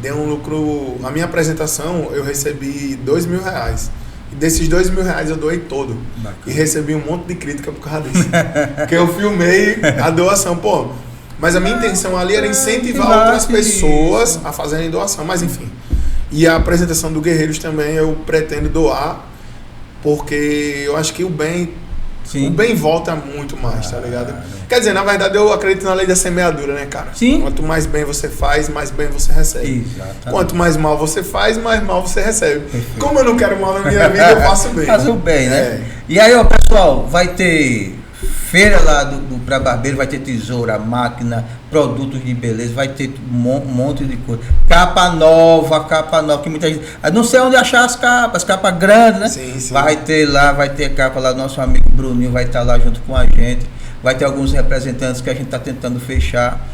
deu um lucro. A minha apresentação eu recebi R$2.000. E desses R$2.000 eu doei todo. Bacana. E recebi um monte de crítica por causa disso. Porque eu filmei a doação, pô. Mas a minha intenção ali era incentivar outras pessoas a fazerem doação. Mas enfim. E a apresentação do Guerreiros também eu pretendo doar, porque eu acho que o bem volta muito mais, tá ligado? Quer dizer, na verdade eu acredito na lei da semeadura, né, cara? Sim. Quanto mais bem você faz, mais bem você recebe. Exatamente. Quanto mais mal você faz, mais mal você recebe. Perfeito. Como eu não quero mal na minha vida, eu faço bem. Faço bem, né? E aí, ó, pessoal, vai ter feira lá para barbeiro, vai ter tesoura, máquina, produtos de beleza, vai ter um monte de coisa. Capa nova, que muita gente... Não sei onde achar as capas grandes, né? Sim, sim. Vai ter capa lá, nosso amigo Bruninho vai estar lá junto com a gente. Vai ter alguns representantes que a gente está tentando fechar.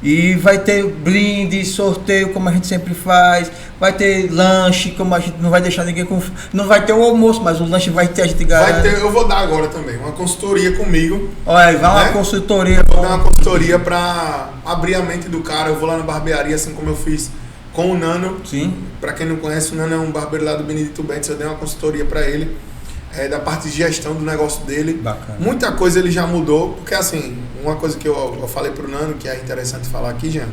E vai ter brinde, sorteio, como a gente sempre faz. Vai ter lanche, como a gente não vai deixar ninguém com... Não vai ter o almoço, mas o lanche vai ter, a gente garante. Vai ter, eu vou dar agora também, uma consultoria comigo. Olha, vai uma consultoria. Vou dar uma consultoria para abrir a mente do cara. Eu vou lá na barbearia, assim como eu fiz com o Nano. Sim. Para quem não conhece, o Nano é um barbeiro lá do Benedito Bentes. Eu dei uma consultoria para ele. Da parte de gestão do negócio dele. Bacana. Muita coisa ele já mudou, porque assim, uma coisa que eu falei pro Nano, que é interessante falar aqui, Jean,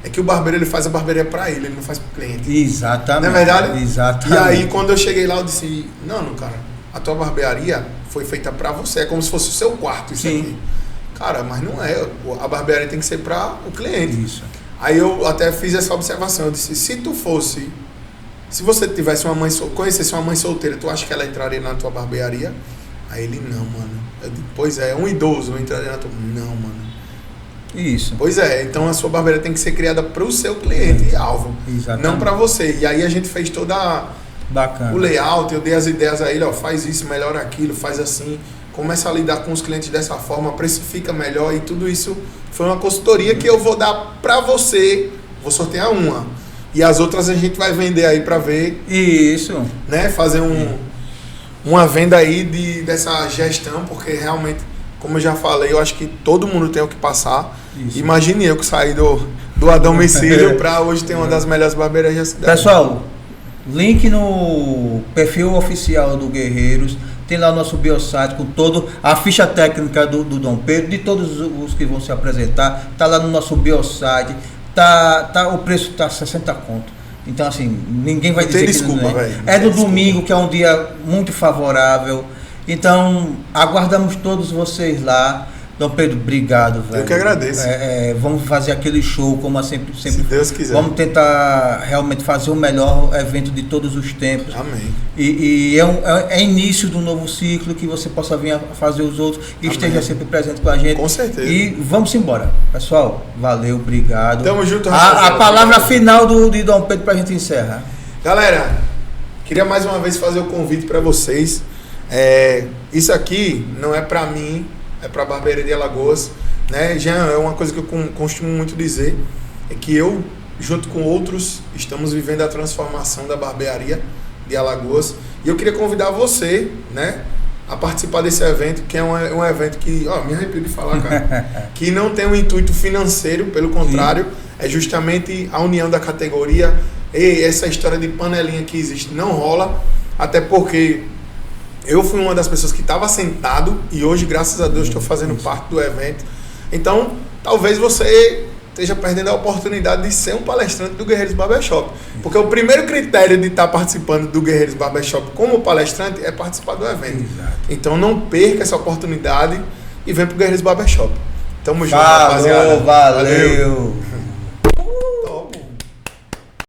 é que o barbeiro ele faz a barbearia para ele não faz pro cliente. Exatamente. Não é verdade? Exatamente. E aí quando eu cheguei lá eu disse, Nano, cara, a tua barbearia foi feita para você, é como se fosse o seu quarto isso aqui. Cara, mas não é, a barbearia tem que ser para o cliente. Isso. Aí eu até fiz essa observação, eu disse, se você tivesse uma mãe, conhecesse uma mãe solteira, tu acha que ela entraria na tua barbearia? Aí ele, não, mano. Eu digo, pois é, um idoso entraria na tua... Não, mano. Isso. Pois é, então a sua barbearia tem que ser criada para o seu cliente alvo, Exatamente. não para você. E aí a gente fez toda Bacana. o layout, eu dei as ideias a ele, ó, faz isso, melhora aquilo, faz assim, começa a lidar com os clientes dessa forma, precifica melhor e tudo isso foi uma consultoria que eu vou dar para você, vou sortear uma. E as outras a gente vai vender aí para ver. Isso. Né? Fazer uma venda aí dessa gestão, porque realmente, como eu já falei, eu acho que todo mundo tem o que passar. Isso. Imagine eu que saí do Adão-Domicílio para hoje ter uma das melhores barbearias da cidade. Pessoal, link no perfil oficial do Guerreiros. Tem lá o nosso biosite com todo a ficha técnica do Dom Pedro, de todos os que vão se apresentar. Tá lá no nosso biosite. O preço tá 60 conto. Então, assim, ninguém vai dizer desculpa, que não é. Véio, É no domingo, que é um dia muito favorável. Então, aguardamos todos vocês lá. Dom Pedro, obrigado, velho. Eu que agradeço. Vamos fazer aquele show como sempre. Se Deus quiser. Vamos tentar realmente fazer o melhor evento de todos os tempos. Amém. E é início do novo ciclo, que você possa vir a fazer os outros e Amém. esteja sempre presente com a gente. Com certeza. E vamos embora. Pessoal, valeu, obrigado. Tamo junto, A palavra final de Dom Pedro pra gente encerrar. Galera, queria mais uma vez fazer o convite para vocês. Isso aqui não é para mim, é para a Barbearia de Alagoas, né? Já é uma coisa que eu costumo muito dizer, é que eu, junto com outros, estamos vivendo a transformação da Barbearia de Alagoas. E eu queria convidar você, né, a participar desse evento, que é um evento que, me arrepio de falar, cara, que não tem um intuito financeiro, pelo contrário, é justamente a união da categoria. E essa história de panelinha que existe não rola, até porque eu fui uma das pessoas que estava sentado e hoje, graças a Deus, estou fazendo parte do evento. Então, talvez você esteja perdendo a oportunidade de ser um palestrante do Guerreiros Barbershop. Porque o primeiro critério de estar participando do Guerreiros Barbershop como palestrante é participar do evento. Exato. Então, não perca essa oportunidade e vem para o Guerreiros Barbershop. Tamo junto, rapaziada. Valeu.